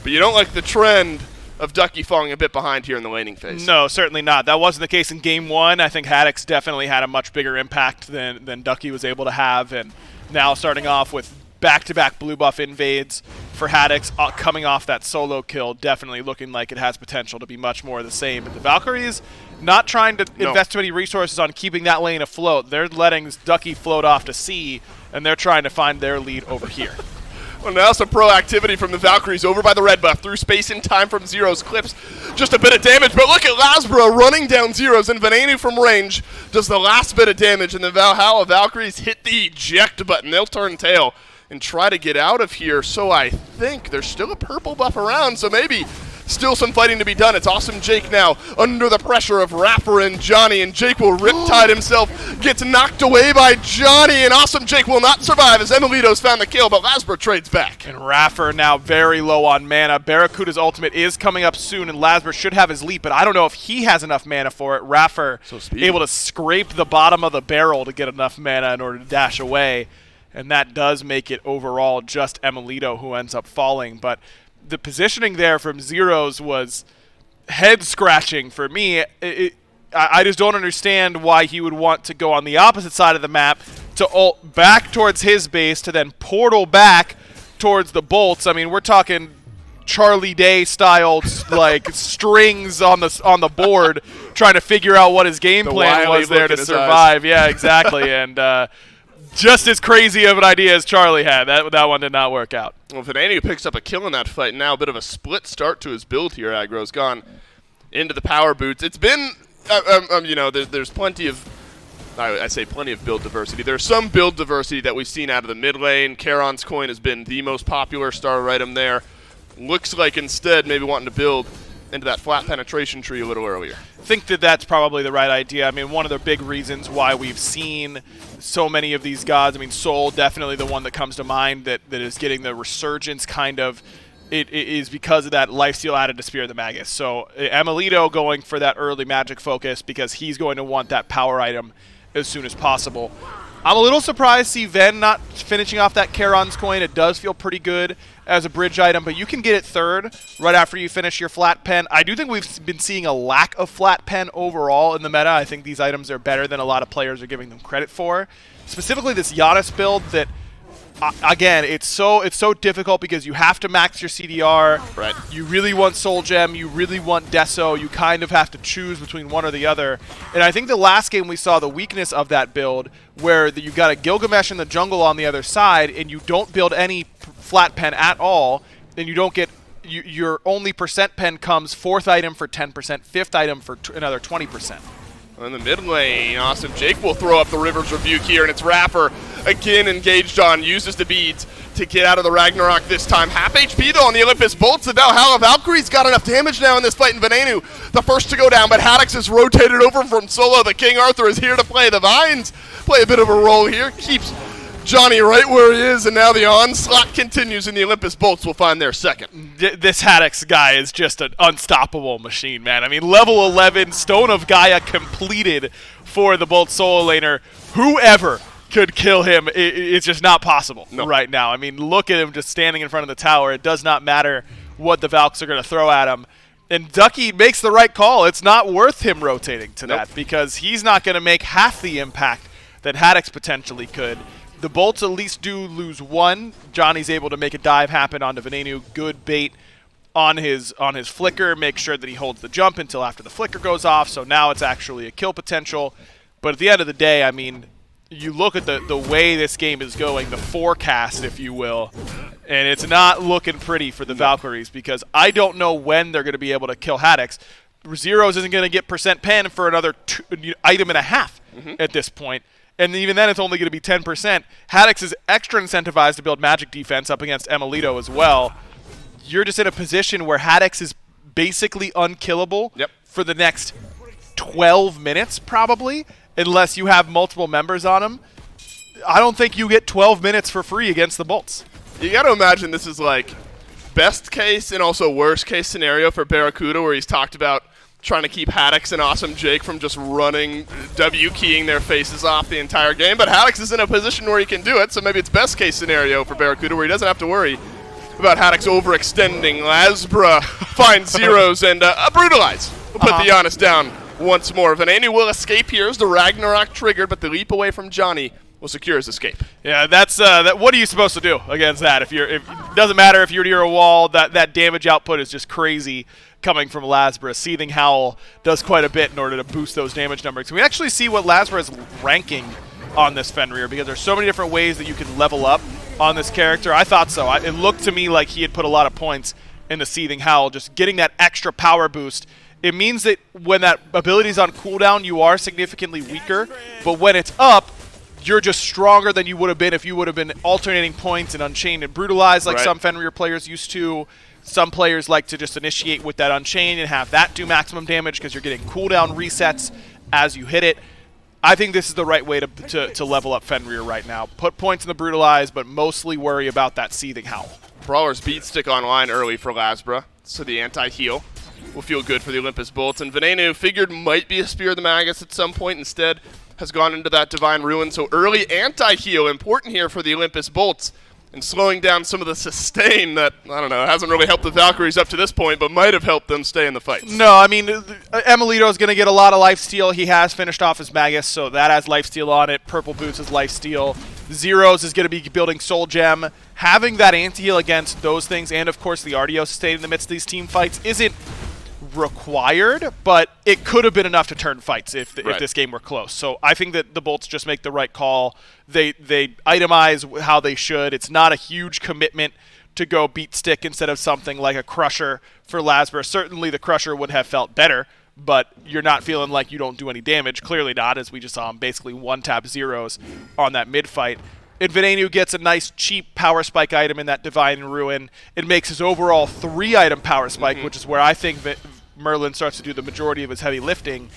Speaker 4: But you don't like the trend of Ducky falling a bit behind here in the laning phase.
Speaker 5: No, certainly not. That wasn't the case in game 1. I think Haddix definitely had a much bigger impact than Ducky was able to have. And now starting off with back-to-back blue buff invades for Haddix, coming off that solo kill, definitely looking like it has potential to be much more of the same. But the Valkyries not trying to invest too many resources on keeping that lane afloat. They're letting Ducky float off to sea, and they're trying to find their lead over here.
Speaker 4: Well, now some proactivity from the Valkyries over by the red buff. Through space in time from Zeros. Clips just a bit of damage, but look at Lasbra running down Zeros, and Venenu from range does the last bit of damage, and the Valhalla Valkyries hit the eject button. They'll turn tail and try to get out of here. So I think there's still a purple buff around, so maybe still some fighting to be done. It's Awesome Jake now under the pressure of Raffer and Johnny, and Jake will riptide himself, gets knocked away by Johnny, and Awesome Jake will not survive as Emilito's found the kill, but Lasbra trades back.
Speaker 5: And Raffer now very low on mana. Barracuda's ultimate is coming up soon, and Lasbra should have his leap, but I don't know if he has enough mana for it. Raffer able to scrape the bottom of the barrel to get enough mana in order to dash away. And that does make it overall just Emilito who ends up falling. But the positioning there from Zeros was head-scratching for me. I just don't understand why he would want to go on the opposite side of the map to ult back towards his base to then portal back towards the bolts. I mean, we're talking Charlie Day style like strings on the board trying to figure out what his game plan was there to survive. Yeah, exactly. And just as crazy of an idea as Charlie had. That one did not work out.
Speaker 4: Well, Vananu picks up a kill in that fight. Now a bit of a split start to his build here. Aggro's gone into the power boots. It's been, you know, there's plenty of, I say plenty of build diversity. There's some build diversity that we've seen out of the mid lane. Charon's coin has been the most popular starter item there. Looks like instead maybe wanting to build into that flat penetration tree a little earlier.
Speaker 5: I think that that's probably the right idea. I mean, one of the big reasons why we've seen so many of these gods, I mean, Soul definitely the one that comes to mind that is getting the resurgence kind of, it is because of that lifesteal added to Spear of the Magus. So Amelito going for that early magic focus because he's going to want that power item as soon as possible. I'm a little surprised to see Ven not finishing off that Charon's coin. It does feel pretty good as a bridge item, but you can get it third right after you finish your flat pen. I do think we've been seeing a lack of flat pen overall in the meta. I think these items are better than a lot of players are giving them credit for. Specifically this Giannis build that, again, it's so difficult because you have to max your CDR.
Speaker 4: Right.
Speaker 5: You really want Soul Gem. You really want Deso. You kind of have to choose between one or the other. And I think the last game we saw the weakness of that build where you got a Gilgamesh in the jungle on the other side and you don't build any flat pen at all, and you don't get your only percent pen comes 4th item for 10%, 5th item for another 20%.
Speaker 4: In the mid lane, Awesome Jake will throw up the River's Rebuke here, and it's Raffer again engaged on, uses the beads to get out of the Ragnarok this time. Half HP though on the Olympus bolts. The Valhalla Valkyries got enough damage now in this fight, and Vananu the first to go down, but Haddix is rotated over from solo. The King Arthur is here to play. The Vines play a bit of a role here, keeps Johnny right where he is, and now the onslaught continues, and the Olympus bolts will find their second.
Speaker 5: This Haddix guy is just an unstoppable machine, man. I mean, level 11, Stone of Gaia completed for the Bolt solo laner. Whoever could kill him, it's just not possible right now. I mean, look at him just standing in front of the tower. It does not matter what the Valks are going to throw at him. And Ducky makes the right call. It's not worth him rotating to that because he's not going to make half the impact that Haddix potentially could. The bolts at least do lose one. Johnny's able to make a dive happen onto Vananu. Good bait on his flicker. Make sure that he holds the jump until after the flicker goes off. So now it's actually a kill potential. But at the end of the day, I mean, you look at the way this game is going, the forecast, if you will, and it's not looking pretty for the Valkyries because I don't know when they're going to be able to kill Haddix. Zeros isn't going to get percent pen for another item and a half at this point. And even then, it's only going to be 10%. Haddix is extra incentivized to build magic defense up against Amelito as well. You're just in a position where Haddix is basically unkillable for the next 12 minutes, probably, unless you have multiple members on him. I don't think you get 12 minutes for free against the Bolts.
Speaker 4: You got to imagine this is like best case and also worst case scenario for Barracuda, where he's talked about trying to keep Haddix and Awesome Jake from just running, W-keying their faces off the entire game. But Haddix is in a position where he can do it, so maybe it's best case scenario for Barracuda, where he doesn't have to worry about Haddix overextending. Lasbra finds zeros and brutalize. We'll put the Giannis down once more. Vananu will escape here as the Ragnarok triggered, but the leap away from Johnny will secure his escape.
Speaker 5: Yeah, that's what are you supposed to do against that? If it doesn't matter if you're near a wall, that damage output is just crazy coming from Lasbra. Seething Howl does quite a bit in order to boost those damage numbers. Can we actually see what Lasbra is ranking on this Fenrir? Because there's so many different ways that you can level up on this character. I thought so. It looked to me like he had put a lot of points in the Seething Howl. Just getting that extra power boost. It means that when that ability is on cooldown, you are significantly weaker. But when it's up, you're just stronger than you would have been if you would have been alternating points and Unchained and Brutalized like some Fenrir players used to. Some players like to just initiate with that Unchained and have that do maximum damage because you're getting cooldown resets as you hit it. I think this is the right way to level up Fenrir right now. Put points in the Brutalized, but mostly worry about that Seething Howl.
Speaker 4: Brawler's Beat Stick online early for Lasbra, so the anti-heal will feel good for the Olympus Bolts. And Vananu figured might be a Spear of the Magus at some point, instead has gone into that Divine Ruin. So early anti-heal, important here for the Olympus Bolts and slowing down some of the sustain that, I don't know, hasn't really helped the Valkyries up to this point, but might have helped them stay in the fight.
Speaker 5: No, I mean, Emilito is going to get a lot of lifesteal. He has finished off his Magus, so that has lifesteal on it. Purple Boots is lifesteal. Zeros is going to be building Soul Gem. Having that anti-heal against those things, and of course the RDO sustain in the midst of these team fights, isn't required, but it could have been enough to turn fights if this game were close. So I think that the Bolts just make the right call. They itemize how they should. It's not a huge commitment to go beat stick instead of something like a Crusher for Lasbra. Certainly the Crusher would have felt better, but you're not feeling like you don't do any damage. Clearly not, as we just saw him basically one-tap zeros on that mid-fight. And Venenu gets a nice cheap power spike item in that Divine Ruin. It makes his overall 3-item power spike, which is where I think Merlin starts to do the majority of his heavy lifting,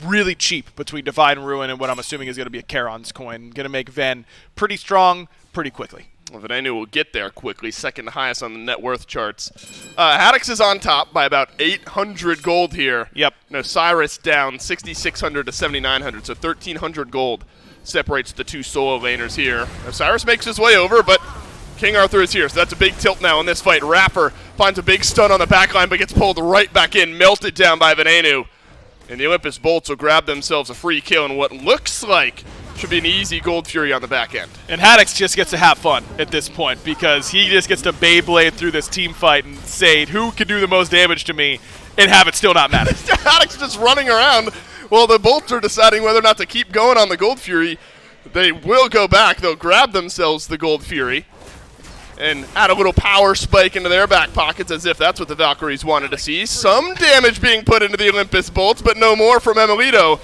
Speaker 5: really cheap between Divine Ruin and what I'm assuming is going to be a Charon's coin. Going to make Ven pretty strong pretty quickly.
Speaker 4: Well, Venenu will get there quickly, second highest on the net worth charts. Haddix is on top by about 800 gold here.
Speaker 5: Yep.
Speaker 4: Osiris down 6,600 to 7,900, so 1,300 gold separates the two solo laners here. Osiris makes his way over, but King Arthur is here, so that's a big tilt now in this fight. Rapper finds a big stun on the backline, but gets pulled right back in, melted down by Venenu. And the Olympus Bolts will grab themselves a free kill in what looks like should be an easy Gold Fury on the back end.
Speaker 5: And Haddix just gets to have fun at this point because he just gets to Beyblade through this team fight and say, who can do the most damage to me, and have it still not matter.
Speaker 4: Haddix just running around while the Bolts are deciding whether or not to keep going on the Gold Fury. They will go back. They'll grab themselves the Gold Fury and add a little power spike into their back pockets as if that's what the Valkyries wanted to see. Some damage being put into the Olympus Bolts, but no more from Emilito.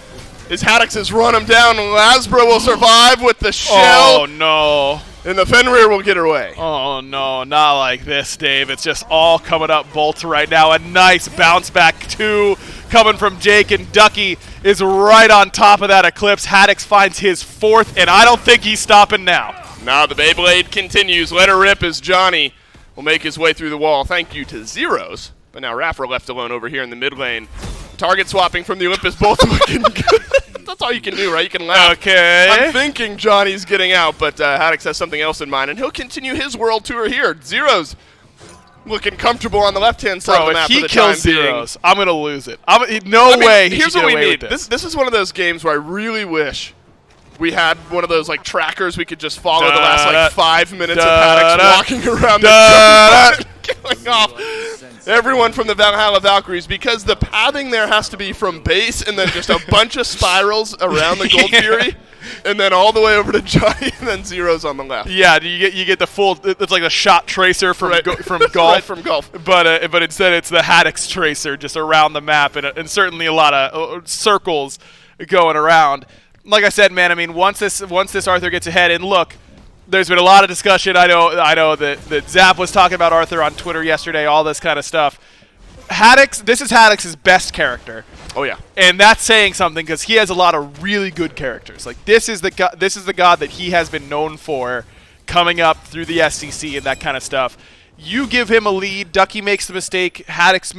Speaker 4: As Haddix has run him down, Lasbra will survive with the shell.
Speaker 5: Oh, no.
Speaker 4: And the Fenrir will get her way.
Speaker 5: Oh, no, not like this, Dave. It's just all coming up Bolts right now. A nice bounce back, too, coming from Jake, and Ducky is right on top of that Eclipse. Haddix finds his 4th, and I don't think he's stopping now.
Speaker 4: Now the Beyblade continues. Let her rip as Johnny will make his way through the wall. Thank you to Zeros. But now Raffer left alone over here in the mid lane. Target swapping from the Olympus Bolts looking good. That's all you can do, right? You can laugh.
Speaker 5: Okay.
Speaker 4: I'm thinking Johnny's getting out, but Haddix has something else in mind, and he'll continue his world tour here. Zeros looking comfortable on the left-hand side of the map.
Speaker 5: If he kills Zeros, I'm going to lose it. No way.
Speaker 4: Here's what we need. This is one of those games where I really wish we had one of those like trackers we could just follow the last like 5 minutes of Haddix walking around the killing off everyone from the Valhalla Valkyries, because the pathing there has to be from base and then just a bunch of spirals around the Gold Fury, and then all the way over to Johnny, and then Zeros on the left.
Speaker 5: Yeah, you get the full. It's like a shot tracer from from golf.
Speaker 4: Right, from golf.
Speaker 5: But instead it's the Haddix tracer just around the map, and certainly a lot of circles going around. Like I said, man, I mean, once this Arthur gets ahead, and look, there's been a lot of discussion. I know that Zap was talking about Arthur on Twitter yesterday, all this kind of stuff. This is Haddix's best character.
Speaker 4: Oh yeah,
Speaker 5: and that's saying something because he has a lot of really good characters. Like this is the god that he has been known for, coming up through the SCC and that kind of stuff. You give him a lead, Ducky makes the mistake, Haddix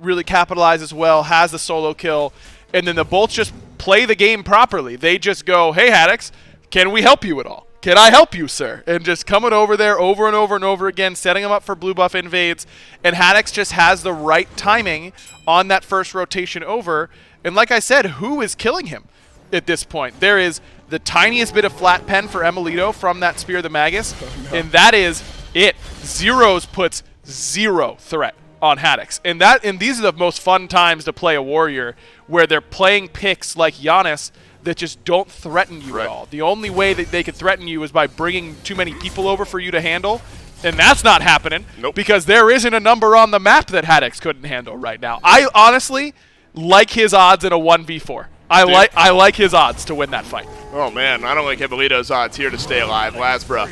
Speaker 5: really capitalizes well, has the solo kill, and then the Bolts just play the game properly. They just go, hey Haddix, can we help you at all? Can I help you, sir? And just coming over there over and over and over again, setting him up for blue buff invades, and Haddix just has the right timing on that first rotation over. And like I said, who is killing him at this point? There is the tiniest bit of flat pen for Emilito from that Spear of the Magus, and that is it. Zeros puts 0 threat on Haddix. And these are the most fun times to play a warrior, where they're playing picks like Giannis that just don't threaten you at all. The only way that they could threaten you is by bringing too many people over for you to handle, and that's not happening because there isn't a number on the map that Haddix couldn't handle right now. I honestly like his odds in a 1v4. I like his odds to win that fight.
Speaker 4: Oh man, I don't like Emilito's odds here to stay alive. Lasbra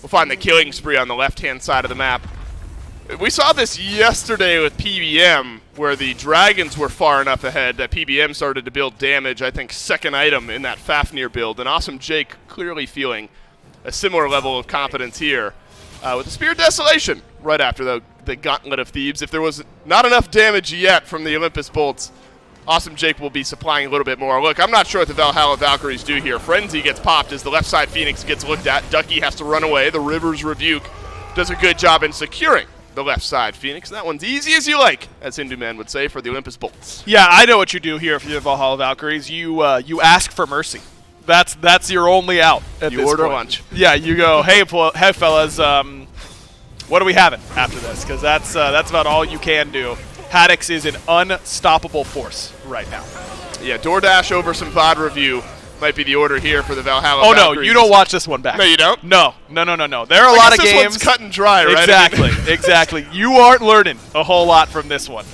Speaker 4: will find the killing spree on the left-hand side of the map. We saw this yesterday with PBM, where the Dragons were far enough ahead that PBM started to build damage, I think second item in that Fafnir build, and Awesome Jake clearly feeling a similar level of confidence here with the Spear of Desolation right after the Gauntlet of Thebes. If there was not enough damage yet from the Olympus Bolts, Awesome Jake will be supplying a little bit more. Look, I'm not sure what the Valhalla Valkyries do here. Frenzy gets popped as the left side Phoenix gets looked at. Ducky has to run away. The Rivers Rebuke does a good job in securing the left side Phoenix. That one's easy as you like, as Hindu Man would say, for the Olympus Bolts.
Speaker 5: Yeah, I know what you do here for the Valhalla Valkyries. You ask for mercy. That's your only out at
Speaker 4: you
Speaker 5: this
Speaker 4: order
Speaker 5: point.
Speaker 4: lunch.
Speaker 5: Yeah, you go, hey fellas, what are we having after this? Because that's about all you can do. Haddix is an unstoppable force right now.
Speaker 4: Yeah, DoorDash over some VOD review might be the order here for the Valhalla
Speaker 5: Oh,
Speaker 4: Valkyries.
Speaker 5: no, you don't watch this one back.
Speaker 4: No, you don't?
Speaker 5: No. There are a lot of
Speaker 4: this
Speaker 5: games.
Speaker 4: One's cut and dry, right?
Speaker 5: Exactly, exactly. You aren't learning a whole lot from this one.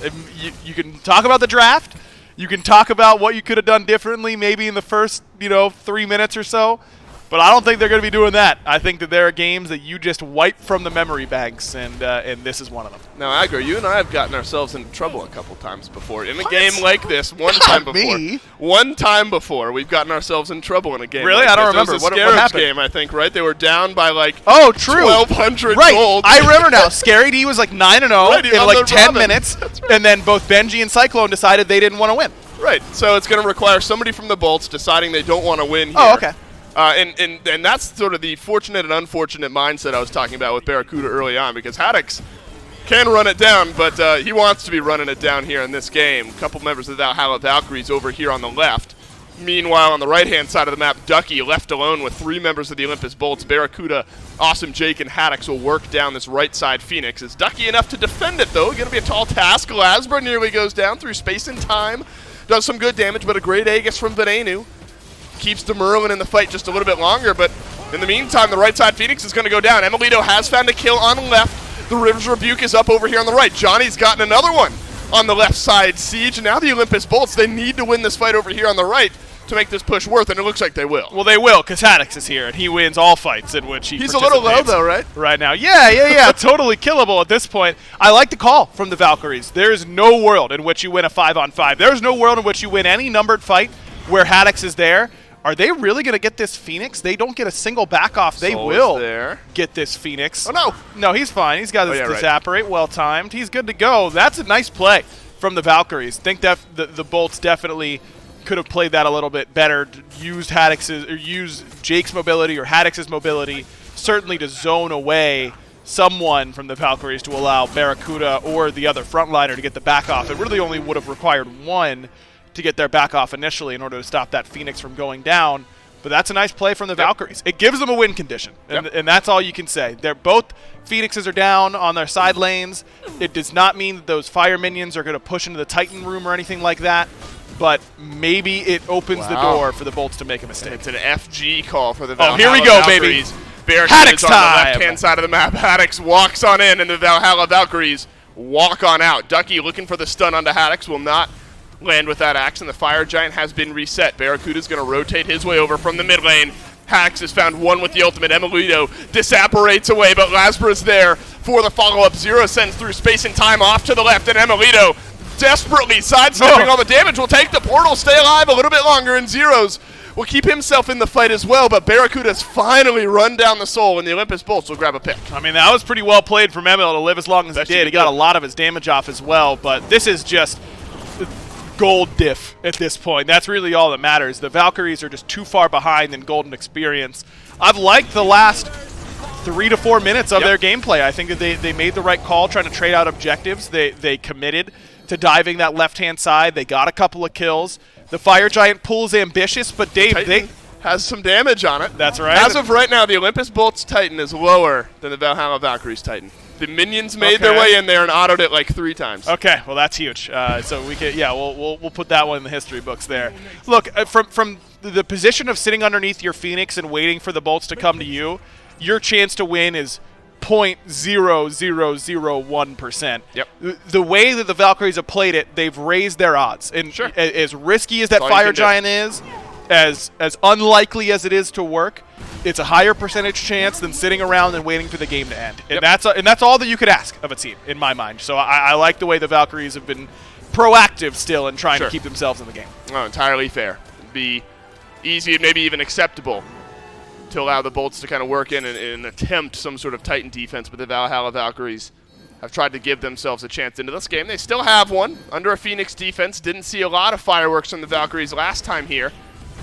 Speaker 5: You can talk about the draft. You can talk about what you could have done differently maybe in the first, 3 minutes or so. But I don't think they're going to be doing that. I think that there are games that you just wipe from the memory banks, and this is one of them.
Speaker 4: Now, Agro, you and I have gotten ourselves into trouble a couple times before. In a game like this, one time before, we've gotten ourselves in trouble in a game.
Speaker 5: Really?
Speaker 4: Like
Speaker 5: I don't
Speaker 4: this.
Speaker 5: remember.
Speaker 4: It was a
Speaker 5: What
Speaker 4: Scarabs
Speaker 5: happened?
Speaker 4: game, I think, right? They were down by like
Speaker 5: Oh, true.
Speaker 4: 1,200
Speaker 5: right.
Speaker 4: gold.
Speaker 5: I remember now. Scary D was like 9-0
Speaker 4: Right,
Speaker 5: in
Speaker 4: on
Speaker 5: like
Speaker 4: the
Speaker 5: 10
Speaker 4: Robin.
Speaker 5: minutes,
Speaker 4: That's right.
Speaker 5: and then both Benji and Cyclone decided they didn't want to win.
Speaker 4: Right, so it's going to require somebody from the Bolts deciding they don't want to win here.
Speaker 5: Oh, okay.
Speaker 4: And that's sort of the fortunate and unfortunate mindset I was talking about with Barracuda early on, because Haddix can run it down, but he wants to be running it down here in this game. A couple members of the Valhalla Valkyries over here on the left. Meanwhile, on the right-hand side of the map, Ducky left alone with 3 members of the Olympus Bolts. Barracuda, Awesome Jake, and Haddix will work down this right side Phoenix. Is Ducky enough to defend it, though? Going to be a tall task. Lasbra nearly goes down through space and time. Does some good damage, but a great Aegis from Venenu. Keeps the Merlin in the fight just a little bit longer, but in the meantime, the right side Phoenix is going to go down. Emilito has found a kill on the left. The Rivers Rebuke is up over here on the right. Johnny's gotten another one on the left side. Siege, and now the Olympus Bolts, they need to win this fight over here on the right to make this push worth, and it looks like they will.
Speaker 5: Well, they will, because Haddix is here, and he wins all fights in which
Speaker 4: He's a little low, though, right?
Speaker 5: Right now. Yeah. Totally killable at this point. I like the call from the Valkyries. There's no world in which you win a 5-on-5. There's no world in which you win any numbered fight where Haddix is there. Are they really going to get this Phoenix? They don't get a single back off. They will get this Phoenix.
Speaker 4: Oh, no.
Speaker 5: No, he's fine. He's got his Zapparate well-timed. He's good to go. That's a nice play from the Valkyries. Think that the Bolts definitely could have played that a little bit better, used Jake's mobility or Haddix's mobility, certainly to zone away someone from the Valkyries to allow Barracuda or the other frontliner to get the back off. It really only would have required one to get their back off initially in order to stop that Phoenix from going down. But that's a nice play from the Valkyries. It gives them a win condition, and that's all you can say. They're both Phoenixes are down on their side lanes. It does not mean that those fire minions are going to push into the Titan room or anything like that, but maybe it opens the door for the Bolts to make a mistake.
Speaker 4: It's an FG call for the Valhalla
Speaker 5: here we go,
Speaker 4: Valkyries.
Speaker 5: baby.
Speaker 4: Haddix on
Speaker 5: time.
Speaker 4: the left-hand side of the map. Haddix walks on in, and the Valhalla Valkyries walk on out. Ducky looking for the stun onto Haddix will not land with that axe, and the Fire Giant has been reset. Barracuda's going to rotate his way over from the mid lane. Haddix has found one with the ultimate. Emilito disapparates away, but Lasbra's there for the follow-up. Zero sends through space and time off to the left, and Emilito desperately sidestepping all the damage will take the portal, stay alive a little bit longer, and Zeros will keep himself in the fight as well, but Barracuda's finally run down the soul, and the Olympus Bolts will grab a pick.
Speaker 5: I mean, that was pretty well played from Emil to live as long as he did. He got a lot of his damage off as well, but this is just gold diff at this point. That's really all that matters. The Valkyries are just too far behind in golden experience. I've liked the last 3 to 4 minutes of their gameplay. I think that they made the right call trying to trade out objectives. They committed to diving that left-hand side. They got a couple of kills. The Fire Giant pool is ambitious, but Dave,
Speaker 4: Titan has some damage on it.
Speaker 5: That's right.
Speaker 4: As of right now, the Olympus Bolts Titan is lower than the Valhalla Valkyries Titan. The minions made their way in there and autoed it like 3 times.
Speaker 5: Okay, well that's huge. So we can, we'll put that one in the history books there. Look, from the position of sitting underneath your Phoenix and waiting for the Bolts to come to you, your chance to win is 0.0001%.
Speaker 4: Yep.
Speaker 5: The way that the Valkyries have played it, they've raised their odds. And as risky as that Fire Giant is, as unlikely as it is to work, it's a higher percentage chance than sitting around and waiting for the game to end. And that's all that you could ask of a team, in my mind. So I like the way the Valkyries have been proactive still in trying to keep themselves in the game.
Speaker 4: Oh, entirely fair. It'd be easy and maybe even acceptable to allow the Bolts to kind of work in and attempt some sort of Titan defense, but the Valhalla Valkyries have tried to give themselves a chance into this game. They still have one under a Phoenix defense. Didn't see a lot of fireworks from the Valkyries last time here,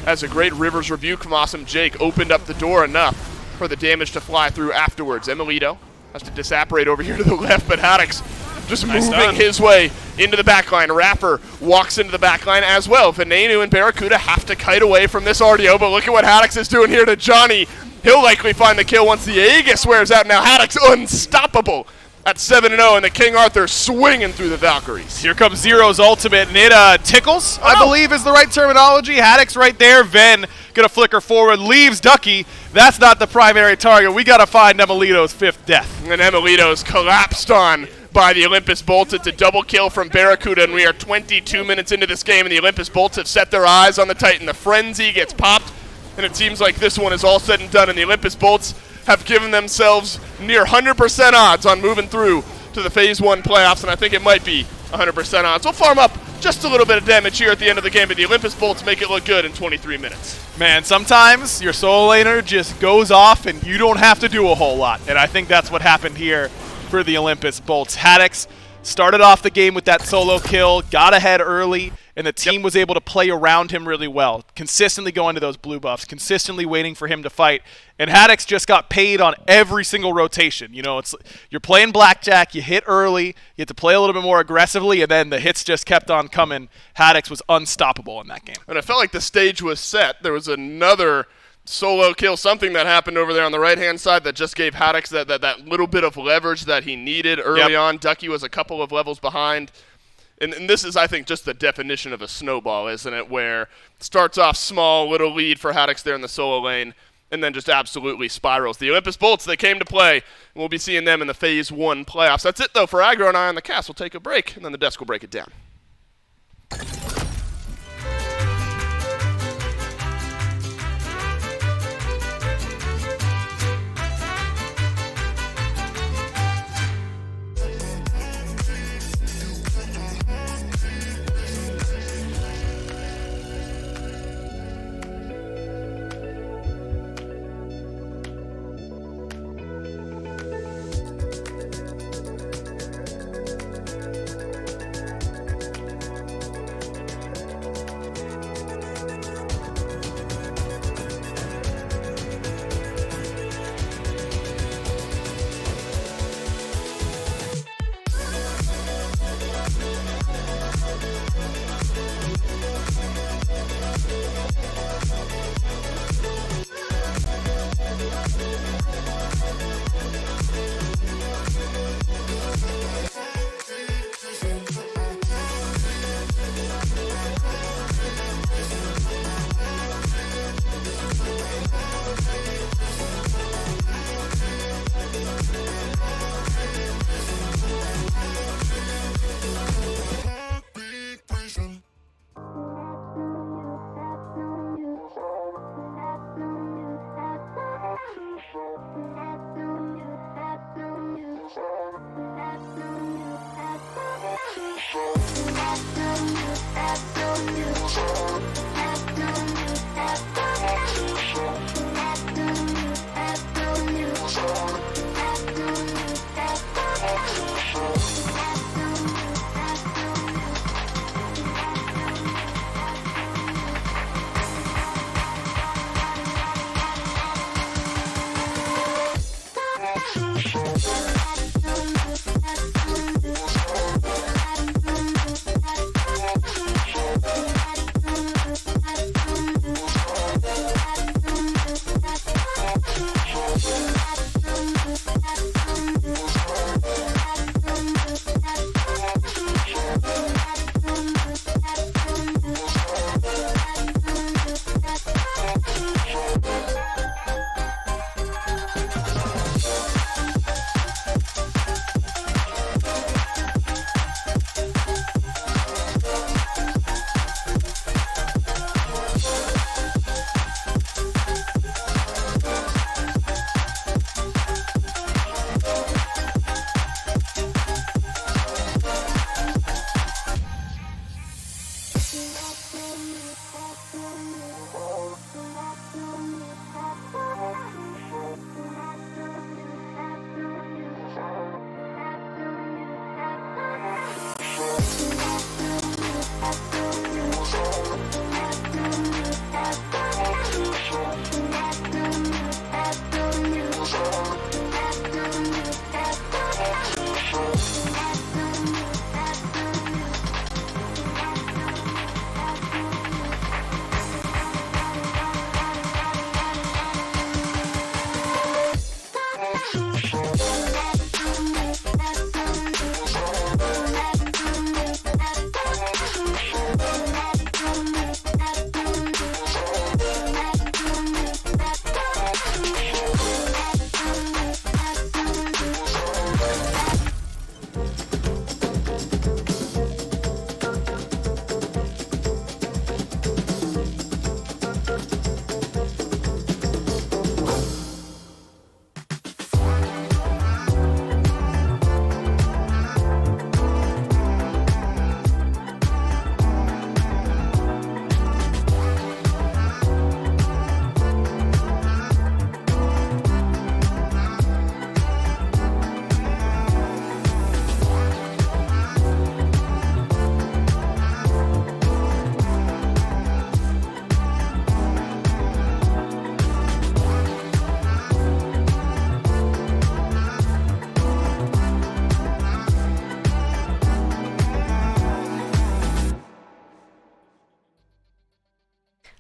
Speaker 4: as a great Rivers rebuke from Awesome Jake opened up the door enough for the damage to fly through afterwards. Emilito has to disapparate over here to the left, but Haddix just moving his way into the backline. Raffer walks into the backline as well. Venenu and Barracuda have to kite away from this RDO, but look at what Haddix is doing here to Johnny. He'll likely find the kill once the Aegis wears out. Now Haddix unstoppable at 7-0, and the King Arthur swinging through the Valkyries.
Speaker 5: Here comes Zero's ultimate, and it tickles, I believe is the right terminology. Haddix right there. Ven gonna flicker forward, leaves Ducky. That's not the primary target. We gotta find Emilito's 5th death.
Speaker 4: And Emilito's collapsed on by the Olympus Bolts. It's a double kill from Barracuda, and we are 22 minutes into this game, and the Olympus Bolts have set their eyes on the Titan. The frenzy gets popped, and it seems like this one is all said and done, and the Olympus Bolts have given themselves near 100% odds on moving through to the Phase 1 playoffs, and I think it might be 100% odds. We'll farm up just a little bit of damage here at the end of the game, but the Olympus Bolts make it look good in 23 minutes.
Speaker 5: Man, sometimes your solo laner just goes off and you don't have to do a whole lot, and I think that's what happened here for the Olympus Bolts. Haddix started off the game with that solo kill, got ahead early, and the team was able to play around him really well, consistently going to those blue buffs, consistently waiting for him to fight. And Haddix just got paid on every single rotation. You know, you're playing blackjack, you hit early, you have to play a little bit more aggressively, and then the hits just kept on coming. Haddix was unstoppable in that game.
Speaker 4: And I felt like the stage was set. There was another solo kill, something that happened over there on the right-hand side that just gave Haddix that little bit of leverage that he needed early on. Ducky was a couple of levels behind. And this is, I think, just the definition of a snowball, isn't it? Where it starts off small, little lead for Haddix there in the solo lane, and then just absolutely spirals. The Olympus Bolts, they came to play, and we'll be seeing them in the Phase 1 playoffs. That's it, though, for Aggro and I on the cast. We'll take a break, and then the desk will break it down.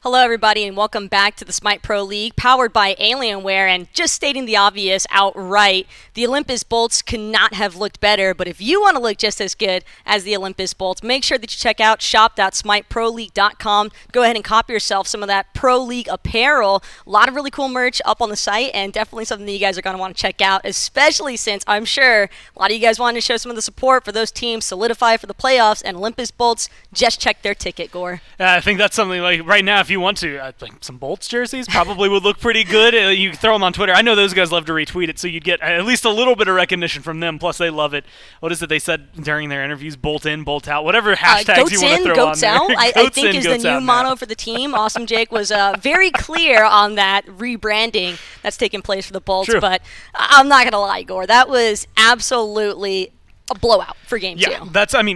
Speaker 1: Hello, everybody, and welcome back to the SMITE Pro League, powered by Alienware. And just stating the obvious outright, the Olympus Bolts could not have looked better. But if you want to look just as good as the Olympus Bolts, make sure that you check out shop.smiteproleague.com. Go ahead and copy yourself some of that Pro League apparel. A lot of really cool merch up on the site, and definitely something that you guys are going to want to check out, especially since I'm sure a lot of you guys wanted to show some of the support for those teams solidify for the playoffs, and Olympus Bolts just checked their ticket, Gore.
Speaker 2: I think that's something like right now, if you want to, I think some Bolts jerseys probably would look pretty good. You throw them on Twitter. I know those guys love to retweet it, so you'd get at least a little bit of recognition from them. Plus, they love it. What is it they said during their interviews? Bolt in, bolt out. Whatever hashtags you want to throw
Speaker 1: goats
Speaker 2: on
Speaker 1: out,
Speaker 2: there.
Speaker 1: I think is the new motto for the team. Awesome Jake was very clear on that rebranding that's taking place for the Bolts.
Speaker 2: True.
Speaker 1: But I'm not going to lie, Gore. That was absolutely a blowout for game two.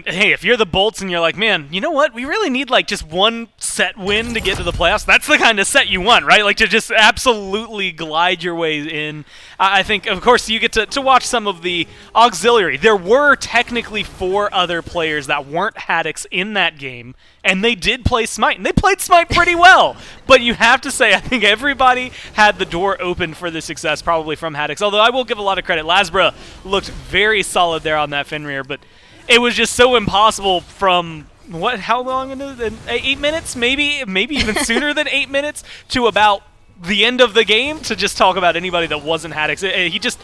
Speaker 2: Hey, if you're the Bolts and you're like, man, you know what? We really need like just one set win to get to the playoffs. That's the kind of set you want, right? Like to just absolutely glide your way in. I think, of course, you get to watch some of the auxiliary. There were technically 4 other players that weren't Haddix in that game, and they did play SMITE, and they played SMITE pretty well. But you have to say, I think everybody had the door open for the success, probably from Haddix. Although I will give a lot of credit. Lasbra looked very solid there on that Fenrir, but it was just so impossible from how long into 8 minutes, maybe even sooner than 8 minutes to about the end of the game to just talk about anybody that wasn't Haddix. He just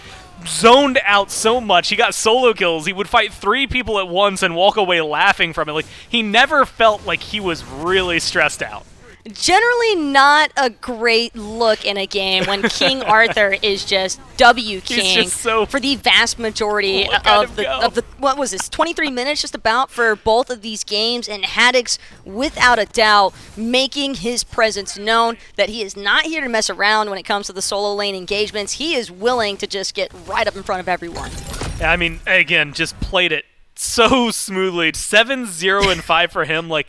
Speaker 2: zoned out so much. He got solo kills. He would fight 3 people at once and walk away laughing from it. Like he never felt like he was really stressed out.
Speaker 1: Generally not a great look in a game when King Arthur is just W King for the vast majority of the what was this, 23 minutes just about for both of these games, and Haddix without a doubt making his presence known that he is not here to mess around when it comes to the solo lane engagements. He is willing to just get right up in front of everyone.
Speaker 2: Yeah, I mean, again, just played it so smoothly. 7-0-5 for him. Like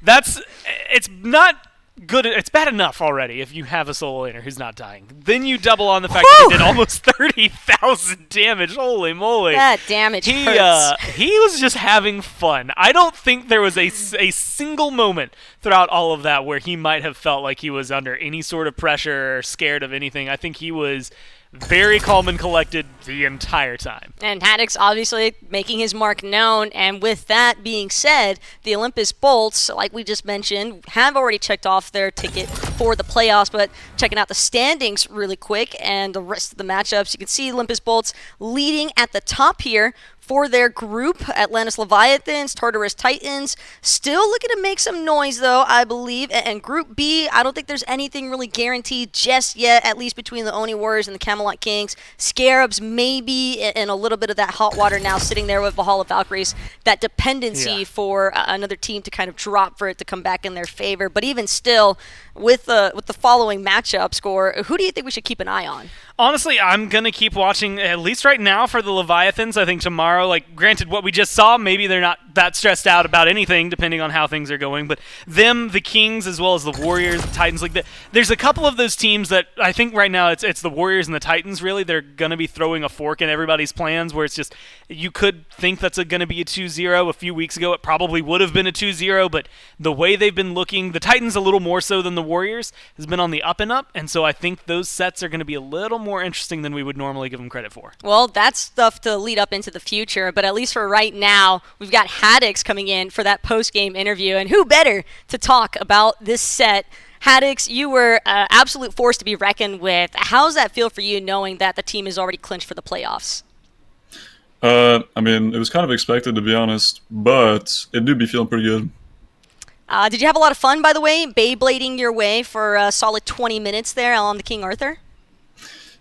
Speaker 2: it's not good. It's bad enough already if you have a solo laner who's not dying. Then you double on the fact that he did almost 30,000 damage. Holy moly.
Speaker 1: That damage hurts.
Speaker 2: He was just having fun. I don't think there was a single moment throughout all of that where he might have felt like he was under any sort of pressure or scared of anything. I think he was very calm and collected the entire time.
Speaker 1: And Haddix obviously making his mark known. And with that being said, the Olympus Bolts, like we just mentioned, have already checked off their ticket for the playoffs. But checking out the standings really quick and the rest of the matchups, you can see Olympus Bolts leading at the top here for their group. Atlantis Leviathans, Tartarus Titans, still looking to make some noise though, I believe. And Group B, I don't think there's anything really guaranteed just yet, at least between the Oni Warriors and the Camelot Kings. Scarabs maybe, and a little bit of that hot water now sitting there with Valhalla Valkyries. That dependency for another team to kind of drop for it to come back in their favor. But even still, with the following matchup score, who do you think we should keep an eye on?
Speaker 2: Honestly, I'm going to keep watching, at least right now, for the Leviathans. I think tomorrow, like, granted, what we just saw, maybe they're not that stressed out about anything, depending on how things are going. But them, the Kings, as well as the Warriors, the Titans, like there's a couple of those teams that I think right now it's the Warriors and the Titans. Really, they're going to be throwing a fork in everybody's plans. Where it's just you could think that's going to be a 2-0. A few weeks ago, it probably would have been a 2-0. But the way they've been looking, the Titans a little more so than the Warriors, has been on the up and up. And so I think those sets are going to be a little more interesting than we would normally give them credit for.
Speaker 1: Well, that's stuff to lead up into the future, but at least for right now, we've got Haddix coming in for that post-game interview, and who better to talk about this set? Haddix, you were an absolute force to be reckoned with. How does that feel for you knowing that the team is already clinched for the playoffs?
Speaker 11: I mean, it was kind of expected, to be honest, but it do be feeling pretty good.
Speaker 1: Did you have a lot of fun, by the way, Beyblading your way for a solid 20 minutes there on the King Arthur?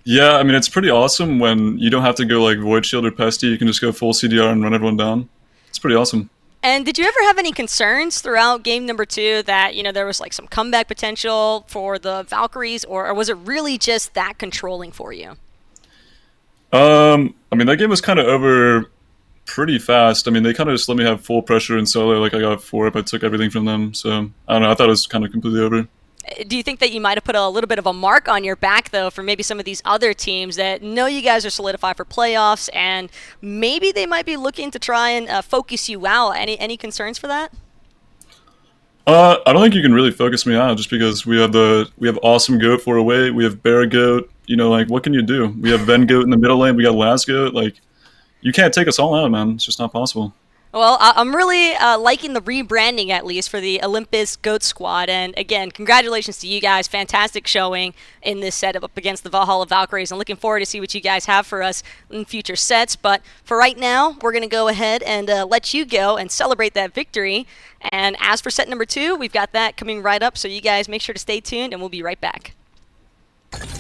Speaker 11: Yeah, I mean, it's pretty awesome when you don't have to go like Void Shield or Pesty. You can just go full CDR and run everyone down. It's pretty awesome.
Speaker 1: And did you ever have any concerns throughout game number 2 that, there was like some comeback potential for the Valkyries, or was it really just that controlling for you?
Speaker 11: I mean, that game was kind of over pretty fast. I mean, they kind of just let me have full pressure in solo. Like, I got 4 up, I took everything from them. So, I don't know, I thought it was kind of completely over.
Speaker 1: Do you think that you might have put a little bit of a mark on your back, though, for maybe some of these other teams that know you guys are solidified for playoffs, and maybe they might be looking to try and focus you out? Any concerns for that?
Speaker 11: I don't think you can really focus me out just because we have awesome Goat for away. We have Bear Goat. Like, what can you do? We have Ven Goat in the middle lane. We got Last Goat. Like, you can't take us all out, man. It's just not possible.
Speaker 1: Well, I'm really liking the rebranding, at least, for the Olympus GOAT squad. And, again, congratulations to you guys. Fantastic showing in this setup up against the Valhalla Valkyries. I'm looking forward to see what you guys have for us in future sets. But for right now, we're going to go ahead and let you go and celebrate that victory. And as for set number 2, we've got that coming right up. So you guys make sure to stay tuned, and we'll be right back.